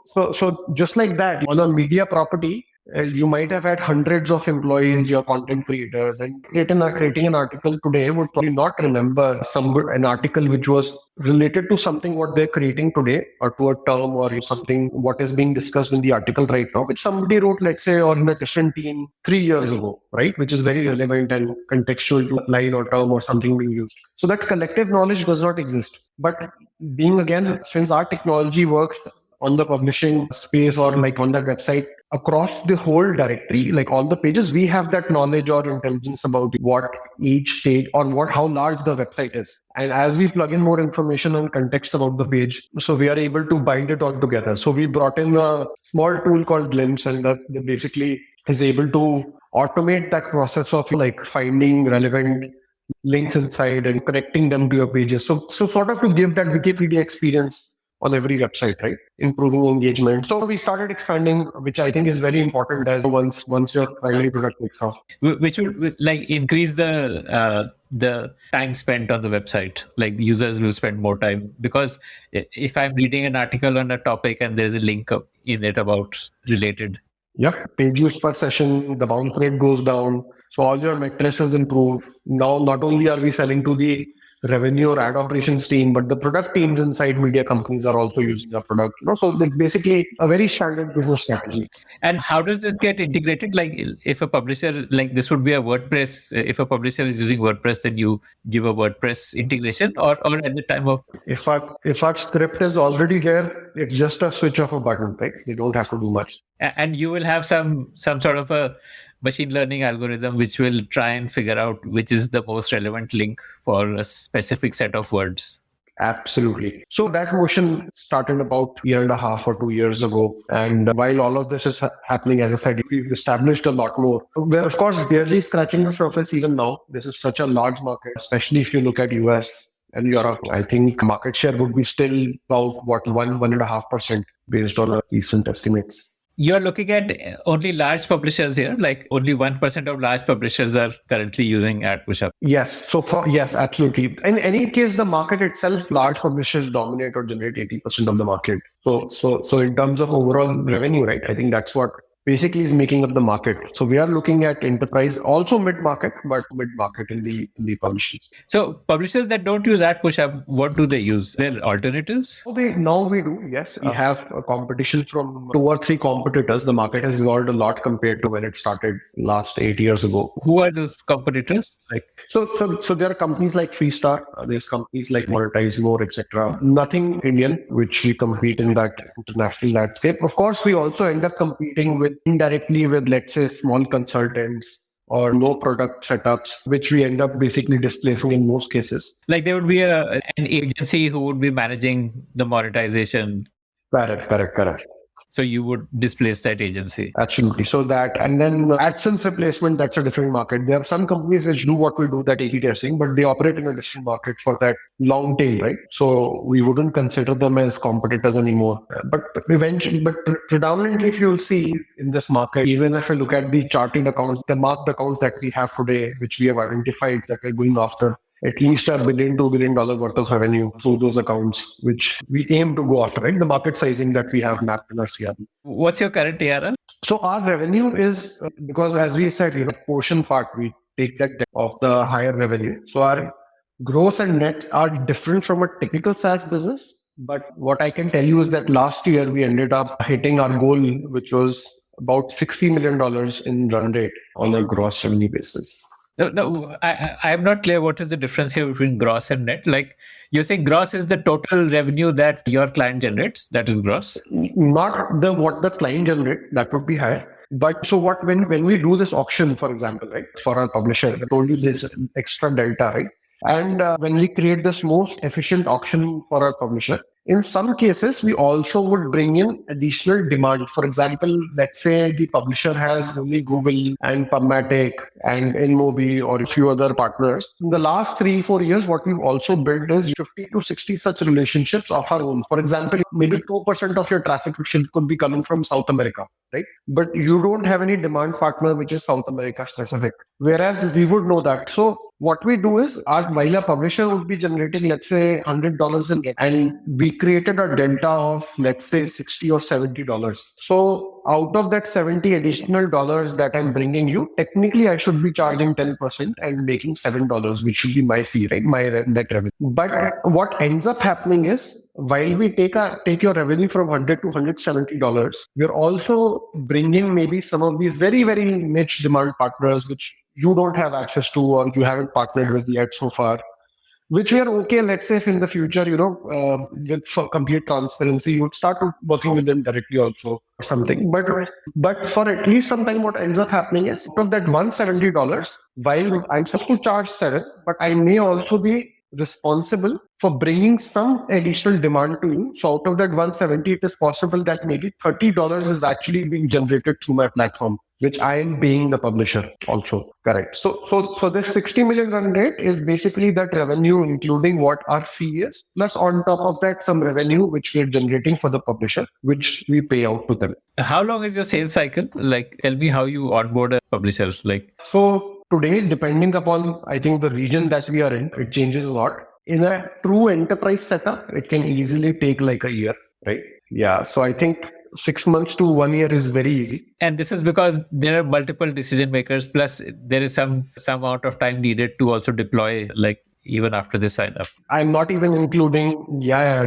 [SPEAKER 1] just like that, on a media property, you might have had hundreds of employees, your content creators, and creating an article today would probably not remember an article which was related to something what they're creating today, or to a term or something what is being discussed in the article right now, which somebody wrote, let's say, or in a different team 3 years ago, right? Which is very relevant and contextual to a line or term or something being used. So that collective knowledge does not exist. But being again, since our technology works on the publishing space or like on that website across the whole directory, like all the pages, we have that knowledge or intelligence about what each stage or what how large the website is. And as we plug in more information and context about the page, so we are able to bind it all together. So we brought in a small tool called Glimpse, and that basically is able to automate that process of like finding relevant links inside and connecting them to your pages. So sort of to give that Wikipedia experience on every website, right? Improving engagement. So we started expanding, which I think is very important as once your primary product takes off.
[SPEAKER 3] Which would like increase the time spent on the website. Like users will spend more time, because if I'm reading an article on a topic and there's a link in it about related.
[SPEAKER 1] Yeah, page views per session, the bounce rate goes down. So all your metrics improve. Now, not only are we selling to the revenue or ad operations team, but the product teams inside media companies are also using our product. So like basically a very standard business strategy.
[SPEAKER 3] And how does this get integrated? Like if a publisher, like this would be a WordPress, if a publisher is using WordPress, then you give a WordPress integration, or at the time of...
[SPEAKER 1] If our script is already there, it's just a switch of a button, right? You don't have to do much.
[SPEAKER 3] And you will have some sort of a machine learning algorithm which will try and figure out which is the most relevant link for a specific set of words.
[SPEAKER 1] Absolutely. So that motion started about a year and a half or 2 years ago. And while all of this is happening, as I said, we've established a lot more. We're, of course, barely scratching the surface even now. This is such a large market, especially if you look at US and Europe. I think market share would be still about 1.5% based on recent estimates.
[SPEAKER 3] You're looking at only large publishers here, like only 1% of large publishers are currently using AdPushup.
[SPEAKER 1] Yes. Yes, absolutely. In any case, the market itself, large publishers dominate or generate 80% of the market. So in terms of overall revenue, right, I think that's what basically is making up the market. So we are looking at enterprise, also mid-market, but mid-market in the publishing.
[SPEAKER 3] So publishers that don't use AdPushup, what do they use? Their alternatives?
[SPEAKER 1] Now we do, yes. We have a competition from 2 or 3 competitors. The market has evolved a lot compared to when it started last 8 years ago.
[SPEAKER 3] Who are those competitors?
[SPEAKER 1] So there are companies like Freestar, there's companies like Monetize More, etc. Nothing Indian, which we compete in that international landscape. Of course, we also end up competing indirectly with, let's say, small consultants or no product setups, which we end up basically displacing in most cases.
[SPEAKER 3] Like there would be an agency who would be managing the monetization.
[SPEAKER 1] Correct.
[SPEAKER 3] So you would displace that agency.
[SPEAKER 1] Absolutely. So that, and then AdSense replacement, that's a different market. There are some companies which do what we do, that A/B testing, but they operate in a different market for that long tail, right? So we wouldn't consider them as competitors anymore. But predominantly, if you'll see in this market, even if you look at the charted accounts, the marked accounts that we have today, which we have identified that we're going after, at least $1 billion, $2 billion worth of revenue through those accounts, which we aim to go after, right? The market sizing that we have mapped in our CRM.
[SPEAKER 3] What's your current ARR?
[SPEAKER 1] So our revenue is, because as we said, portion part, we take that of the higher revenue. So our gross and nets are different from a typical SaaS business. But what I can tell you is that last year we ended up hitting our goal, which was about $60 million in run rate on a gross revenue basis.
[SPEAKER 3] No, I'm not clear what is the difference here between gross and net. Like you're saying gross is the total revenue that your client generates, that is gross.
[SPEAKER 1] Not what the client generates, that would be higher. But so when we do this auction, for example, right, for our publisher, I told you this extra delta, right? And when we create this most efficient auction for our publisher, in some cases, we also would bring in additional demand. For example, let's say the publisher has only Google and PubMatic and InMobi or a few other partners. In the last 3-4 years, what we've also built is 50 to 60 such relationships of our own. For example, maybe 2% of your traffic could be coming from South America, right? But you don't have any demand partner which is South America specific. Whereas we would know that. So what we do is, while a publisher would be generating, let's say, $100 in, and we created a delta of, let's say, $60 or $70. So out of that $70 additional dollars that I'm bringing you, technically I should be charging 10% and making $7, which should be my fee, right? My net revenue. But what ends up happening is, while we take your revenue from $100 to $170, we're also bringing maybe some of these very, very niche demand partners, which you don't have access to or you haven't partnered with yet so far. which we are okay. Let's say if in the future, with for complete transparency, you would start working with them directly also or something. But for at least some time, what ends up happening is out of that $170, while I'm supposed to charge seven, but I may also be responsible for bringing some additional demand to you. So out of that 170, it is possible that maybe $30 is actually being generated through my platform, which I am paying the publisher also. Correct. So this 60 million run rate is basically that revenue, including what our fee is, plus on top of that, some revenue which we're generating for the publisher, which we pay out to them.
[SPEAKER 3] How long is your sales cycle? Like, tell me how you onboard a publisher. Like,
[SPEAKER 1] so today, depending upon, I think the region that we are in, it changes a lot. In a true enterprise setup, it can easily take like a year, right? Yeah. So I think 6 months to 1 year is very easy.
[SPEAKER 3] and this is because there are multiple decision makers, plus there is some amount of time needed to also deploy, like even after they sign up.
[SPEAKER 1] I'm not even including,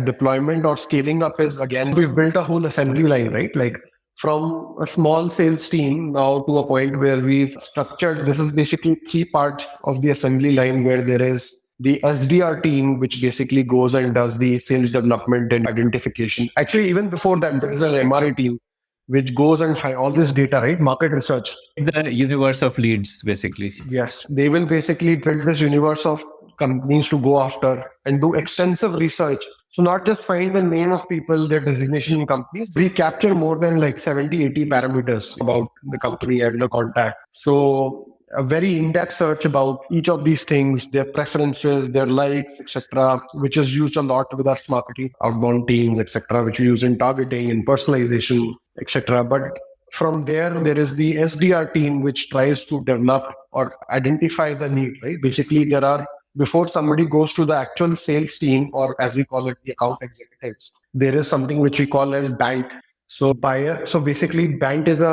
[SPEAKER 1] deployment or scaling up is again, we've built a whole assembly line, right? Like from a small sales team now to a point where we've structured, this is basically key parts of the assembly line where there is the SDR team, which basically goes and does the sales development and identification. Actually, even before that, there is an MRA team, which goes and find all this data, right? Market research.
[SPEAKER 3] The universe of leads, basically.
[SPEAKER 1] Yes, they will basically build this universe of companies to go after and do extensive research. So not just find the name of people, their designation in companies, we capture more than like 70, 80 parameters about the company and the contact. So a very in-depth search about each of these things, their preferences, their likes, etc., which is used a lot with us marketing, outbound teams, etc., which we use in targeting and personalization, etc. But from there is the SDR team, which tries to develop or identify the need, right? Basically, before somebody goes to the actual sales team, or as we call it, the account executives, there is something which we call as BANT. So basically BANT is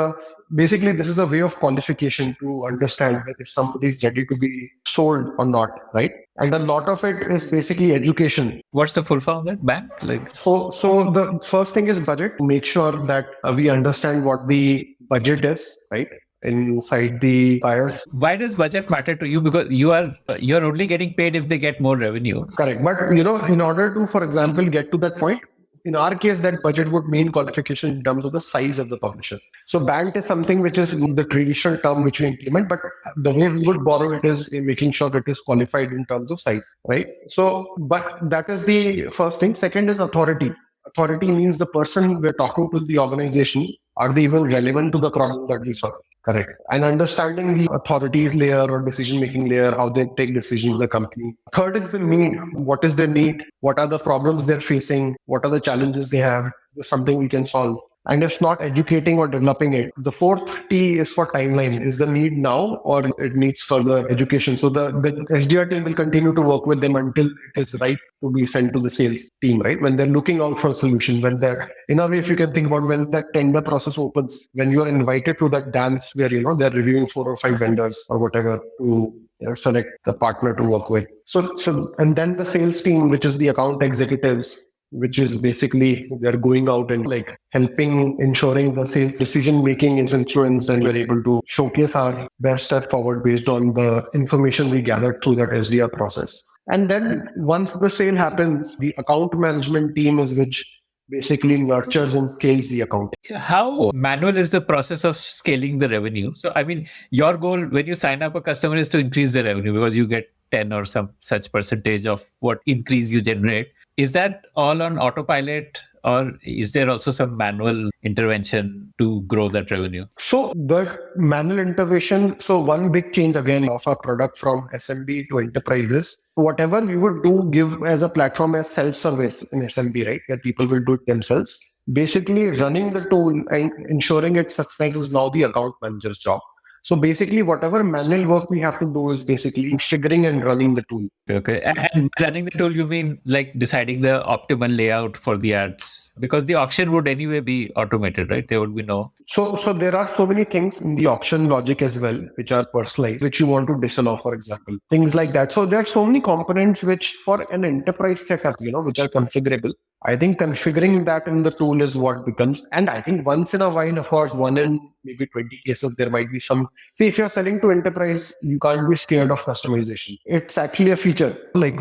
[SPEAKER 1] this is a way of qualification to understand if somebody is ready to be sold or not, right? And a lot of it is basically education.
[SPEAKER 3] What's the full form of that? Bank? Like,
[SPEAKER 1] So the first thing is budget. Make sure that we understand what the budget is, right? Inside the buyers.
[SPEAKER 3] why does budget matter to you? Because you're only getting paid if they get more revenue.
[SPEAKER 1] Correct. But in order to, for example, get to that point, in our case, that budget would mean qualification in terms of the size of the publisher. So banked is something which is the traditional term which we implement, but the way we would borrow it is in making sure it is qualified in terms of size, right? So, but that is the first thing. Second is authority. Authority means the person we're talking to, the organization, are they even relevant to the problem that we solve? Correct. And understanding the authorities layer or decision-making layer, how they take decisions in the company. Third is the need. What is their need? What are the problems they're facing? What are the challenges they have? Is there something we can solve? And if not educating or developing it. The fourth T is for timeline. Is the need now or it needs further education? So the SDR team will continue to work with them until it is right to be sent to the sales team, right? When they're looking out for a solution, when they're, in a way, if you can think about when that tender process opens, when you're invited to that dance where, they're reviewing 4 or 5 vendors or whatever to select the partner to work with. So, and then the sales team, which is the account executives, which is basically they're going out and like helping ensuring the sales decision making is influenced, and we're able to showcase our best step forward based on the information we gathered through that SDR process. And then once the sale happens, the account management team is which basically nurtures and scales the account.
[SPEAKER 3] How manual is the process of scaling the revenue? So, I mean, your goal when you sign up a customer is to increase the revenue because you get 10 or some such percentage of what increase you generate. Is that all on autopilot, or is there also some manual intervention to grow that revenue?
[SPEAKER 1] So the manual intervention, so one big change again of our product from SMB to enterprises, whatever we would do give as a platform as self-service in SMB, right? That people will do it themselves. Basically running the tool and ensuring its success is now the account manager's job. So basically, whatever manual work we have to do is basically triggering and running the tool.
[SPEAKER 3] Okay. And running the tool, you mean like deciding the optimal layout for the ads? Because the auction would anyway be automated, right? There would be no...
[SPEAKER 1] So there are so many things in the auction logic as well, which are personalized, which you want to disallow, for example. Things like that. So there are so many components which for an enterprise setup, which are configurable. I think configuring that in the tool is what becomes. And I think once in a while, of course, one in maybe 20 cases, there might be some. See, if you're selling to enterprise, you can't be scared of customization. It's actually a feature. Like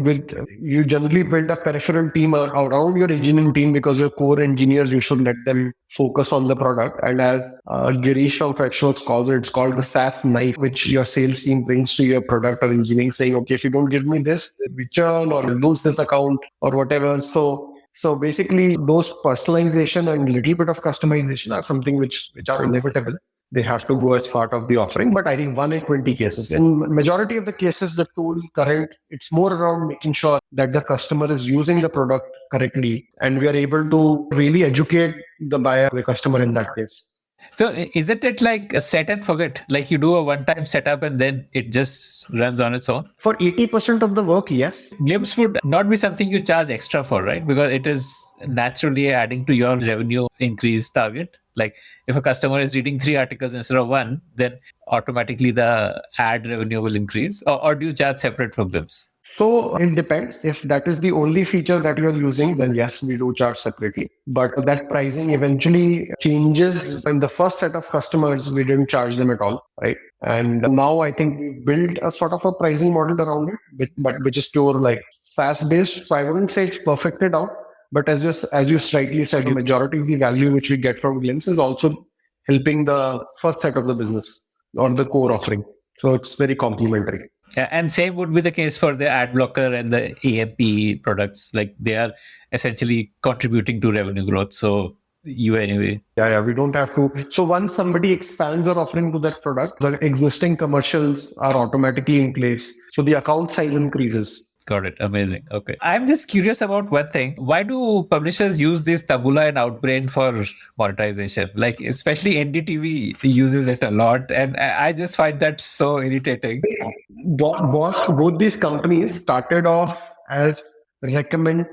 [SPEAKER 1] you generally build a peripheral team around your engineering team because your core engineers, you should let them focus on the product. And as Girish from Freshworks calls it, it's called the SaaS knife, which your sales team brings to your product or engineering saying, okay, if you don't give me this, we churn or lose this account or whatever. So basically, those personalization and little bit of customization are something which are inevitable. They have to go as part of the offering. But I think 1 in 20 cases. In majority of the cases, the tool current, it's more around making sure that the customer is using the product correctly. And we are able to really educate the buyer, the customer in that case.
[SPEAKER 3] So isn't it like a set and forget? Like you do a one-time setup and then it just runs on its own?
[SPEAKER 1] For 80% of the work, yes.
[SPEAKER 3] Glimpse would not be something you charge extra for, right? Because it is naturally adding to your revenue increase target. Like if a customer is reading 3 articles instead of 1, then automatically the ad revenue will increase. Or do you charge separate for Glimpse?
[SPEAKER 1] So it depends. If that is the only feature that you're using, then yes, we do charge separately. But that pricing eventually changes. In the first set of customers, we didn't charge them at all, right? And now I think we built a sort of a pricing model around it, but which is pure like SaaS based. So I wouldn't say it's perfected out, but as you rightly said, the majority of the value which we get from Glimpse is also helping the first set of the business or the core offering. So it's very complementary.
[SPEAKER 3] Yeah, and same would be the case for the ad blocker and the AMP products. Like they are essentially contributing to revenue growth. So you anyway.
[SPEAKER 1] Yeah, we don't have to. So once somebody expands our offering to that product, the existing commercials are automatically in place. So the account size increases.
[SPEAKER 3] Got it. Amazing. Okay. I'm just curious about one thing. Why do publishers use this Taboola and Outbrain for monetization? Like, especially NDTV uses it a lot. And I just find that so irritating.
[SPEAKER 1] Both these companies started off as content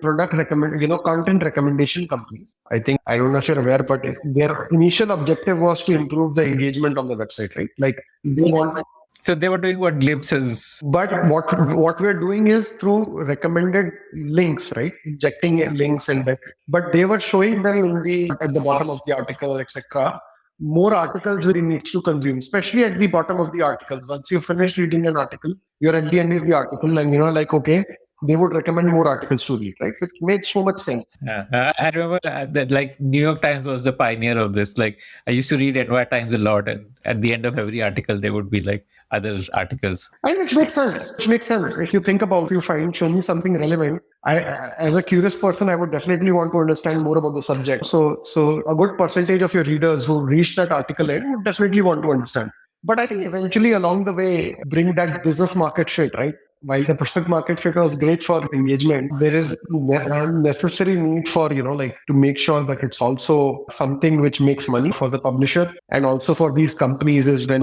[SPEAKER 1] recommendation companies. I think, I don't know if you're aware, but their initial objective was to improve the engagement on the website, right? Like they want.
[SPEAKER 3] So they were doing what Glimpse is.
[SPEAKER 1] But what we're doing is through recommended links, right? Injecting links in that. But they were showing them at the bottom of the article, etc. More articles we need to consume, especially at the bottom of the article. Once you finish reading an article, you're at the end of the article and like, okay, they would recommend more articles to read, right? It made so much sense.
[SPEAKER 3] I remember that like New York Times was the pioneer of this. Like I used to read NY Times a lot, and at the end of every article, there would be like other articles.
[SPEAKER 1] And it makes sense. It makes sense. If you think about, show me something relevant. As a curious person, I would definitely want to understand more about the subject. So a good percentage of your readers who reach that article would definitely want to understand. But I think eventually along the way, bring that business market fit, right? While the prospect market fit was great for engagement, there is a necessary need for, to make sure that it's also something which makes money for the publisher and also for these companies is when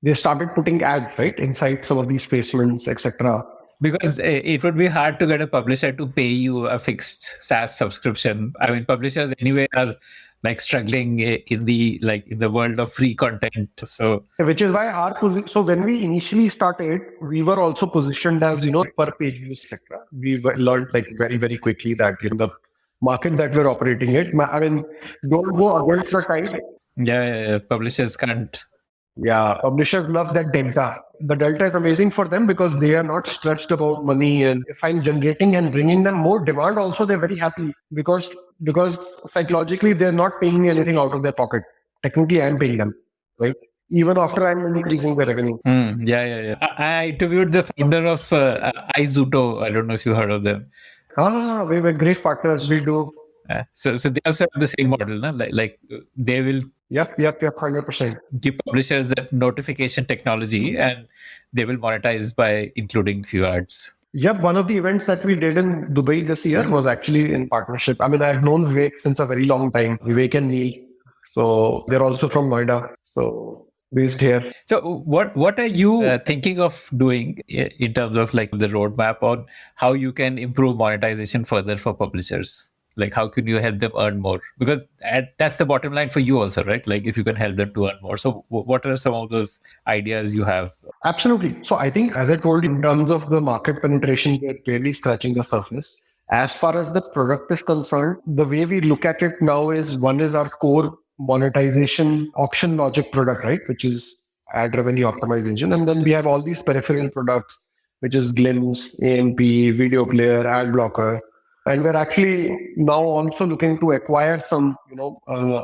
[SPEAKER 1] they started putting ads, right, inside some of these placements, etc.
[SPEAKER 3] Because it would be hard to get a publisher to pay you a fixed SaaS subscription. I mean, publishers anyway are like struggling in the world of free content. So
[SPEAKER 1] which is why our position. So when we initially started, we were also positioned as per page views, etc. We learned very very quickly that the market that we're operating in. I mean, don't go against the tide.
[SPEAKER 3] Yeah, publishers can't.
[SPEAKER 1] Yeah, publishers love that delta. The delta is amazing for them because they are not stressed about money. And if I'm generating and bringing them more demand, also they're very happy because psychologically they're not paying me anything out of their pocket. Technically, I'm paying them, right? Even after I'm increasing their revenue.
[SPEAKER 3] Yeah. I interviewed the founder of iZuto. I don't know if you heard of them.
[SPEAKER 1] We were great partners. We do.
[SPEAKER 3] So they also have the same model, no? Like they will.
[SPEAKER 1] Yep, 100%.
[SPEAKER 3] Give publishers that notification technology and they will monetize by including few ads.
[SPEAKER 1] Yep, one of the events that we did in Dubai this year was actually in partnership. I mean, I've known Vivek since a very long time, Vivek and Neil. So they're also from Noida. So based here.
[SPEAKER 3] So what are you thinking of doing in terms of like the roadmap on how you can improve monetization further for publishers? Like, how can you help them earn more? Because that's the bottom line for you also, right? Like, if you can help them to earn more. So what are some of those ideas you have?
[SPEAKER 1] Absolutely. So I think, as I told you, in terms of the market penetration, we're barely scratching the surface. As far as the product is concerned, the way we look at it now is one is our core monetization auction logic product, right? Which is ad revenue optimization. And then we have all these peripheral products, which is Glimpse, AMP, video player, ad blocker. And we're actually now also looking to acquire some,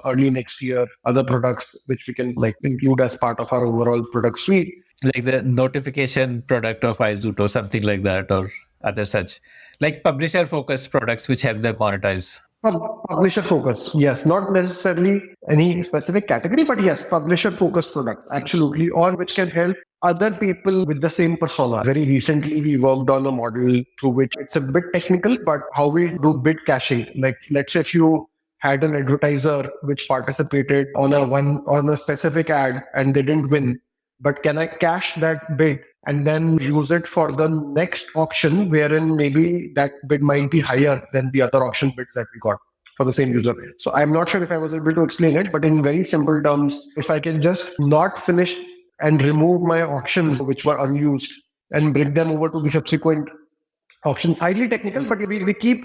[SPEAKER 1] early next year, other products which we can like include as part of our overall product suite.
[SPEAKER 3] Like the notification product of iZoot or something like that, or other such, like publisher focused products which help them monetize.
[SPEAKER 1] Publisher focus, yes, not necessarily any specific category, but yes, publisher focused products, absolutely, or which can help other people with the same persona. Very recently, we worked on a model through which it's a bit technical, but how we do bid caching. Like, let's say if you had an advertiser which participated on a specific ad and they didn't win, but can I cache that bid and then use it for the next auction, wherein maybe that bid might be higher than the other auction bids that we got for the same user. So I'm not sure if I was able to explain it, but in very simple terms, if I can just not finish and remove my auctions which were unused and bring them over to the subsequent auctions, highly technical, but we keep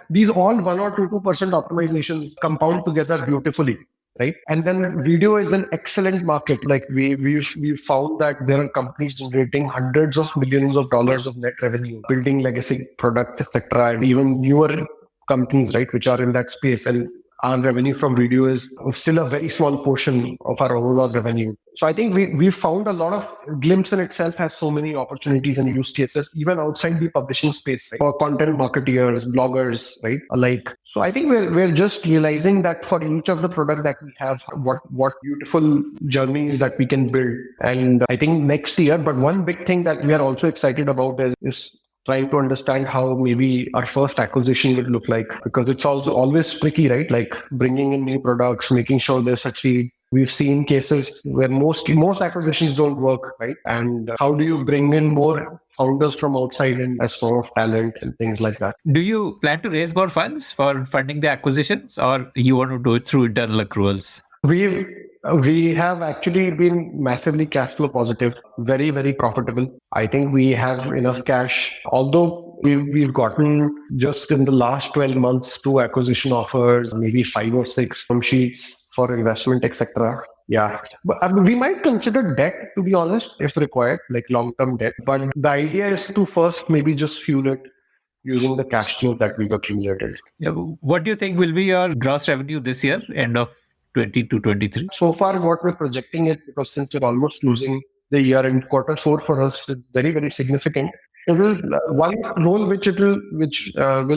[SPEAKER 1] these all 1 or 2% optimizations compound together beautifully. Right. And then video is an excellent market. Like we found that there are companies generating hundreds of millions of dollars of net revenue, building legacy products, etc. And even newer companies, right, which are in that space. And our revenue from video is still a very small portion of our overall revenue. So I think we found a lot of Glimpse in itself has so many opportunities and use cases, even outside the publishing space, right? For content marketeers, bloggers, right? Alike. So I think we're just realizing that for each of the product that we have, what beautiful journeys that we can build. And I think next year, but one big thing that we are also excited about is trying to understand how maybe our first acquisition would look like, because it's also always tricky, right? Like bringing in new products, making sure they succeed. We've seen cases where most acquisitions don't work, right? And how do you bring in more founders from outside and as form of talent and things like that?
[SPEAKER 3] Do you plan to raise more funds for funding the acquisitions, or you want to do it through internal accruals?
[SPEAKER 1] We have actually been massively cash flow positive, very, very profitable. I think we have enough cash, although we've gotten just in the last 12 months 2 acquisition offers, maybe 5 or 6 term sheets for investment, etc. Yeah, but we might consider debt, to be honest, if required, like long-term debt. But the idea is to first maybe just fuel it using the cash flow that we've accumulated.
[SPEAKER 3] Yeah, what do you think will be your gross revenue this year, end of 2022-23?
[SPEAKER 1] So far, what we're projecting it, because since we're almost losing the year in Q4 for us is very, very significant. It will one role which will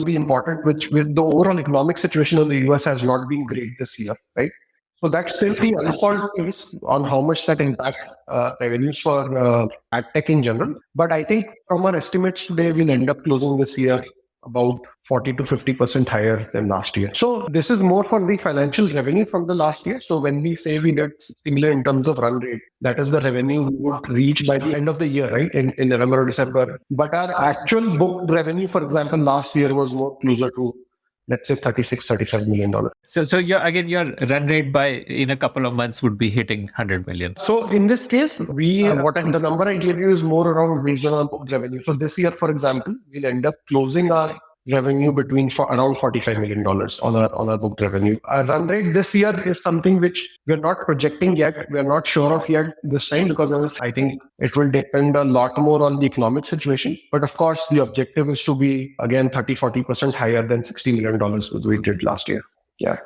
[SPEAKER 1] be important, which with the overall economic situation in the US has not been great this year, right? So that's still the unfold case on how much that impacts revenues for ad tech in general. But I think from our estimates today, we'll end up closing this year about 40 to 50% higher than last year. So this is more for the financial revenue from the last year. So when we say we did similar in terms of run rate, that is the revenue we would reach by the end of the year, right? In November or December. But our actual booked revenue, for example, last year was more closer to, let's say, $36-37 million.
[SPEAKER 3] So your run rate by in a couple of months would be hitting 100 million.
[SPEAKER 1] So in this case, the number I gave you is more around regional booked revenue. So this year, for example, we'll end up closing our revenue around $45 million on our booked revenue. Our run rate this year is something which we're not projecting yet. We're not sure of yet this time, because I think it will depend a lot more on the economic situation. But of course, the objective is to be, again, 30-40% higher than $60 million which we did last year. Yeah.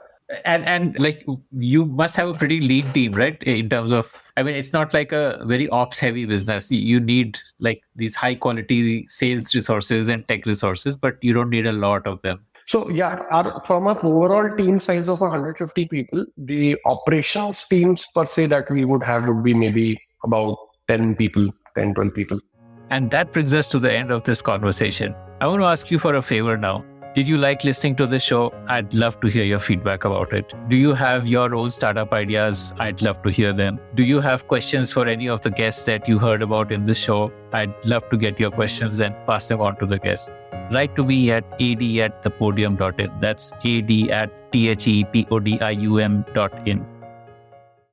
[SPEAKER 3] And like you must have a pretty lean team, right? In terms of, I mean, it's not like a very ops heavy business. You need like these high quality sales resources and tech resources, but you don't need a lot of them.
[SPEAKER 1] So yeah, from our overall team size of 150 people, the operations teams per se that we would have would be maybe about 10, 12 people.
[SPEAKER 3] And that brings us to the end of this conversation. I want to ask you for a favor now. Did you like listening to this show? I'd love to hear your feedback about it. Do you have your own startup ideas? I'd love to hear them. Do you have questions for any of the guests that you heard about in this show? I'd love to get your questions and pass them on to the guests. Write to me at ad@thepodium.in. That's ad@thepodium.in.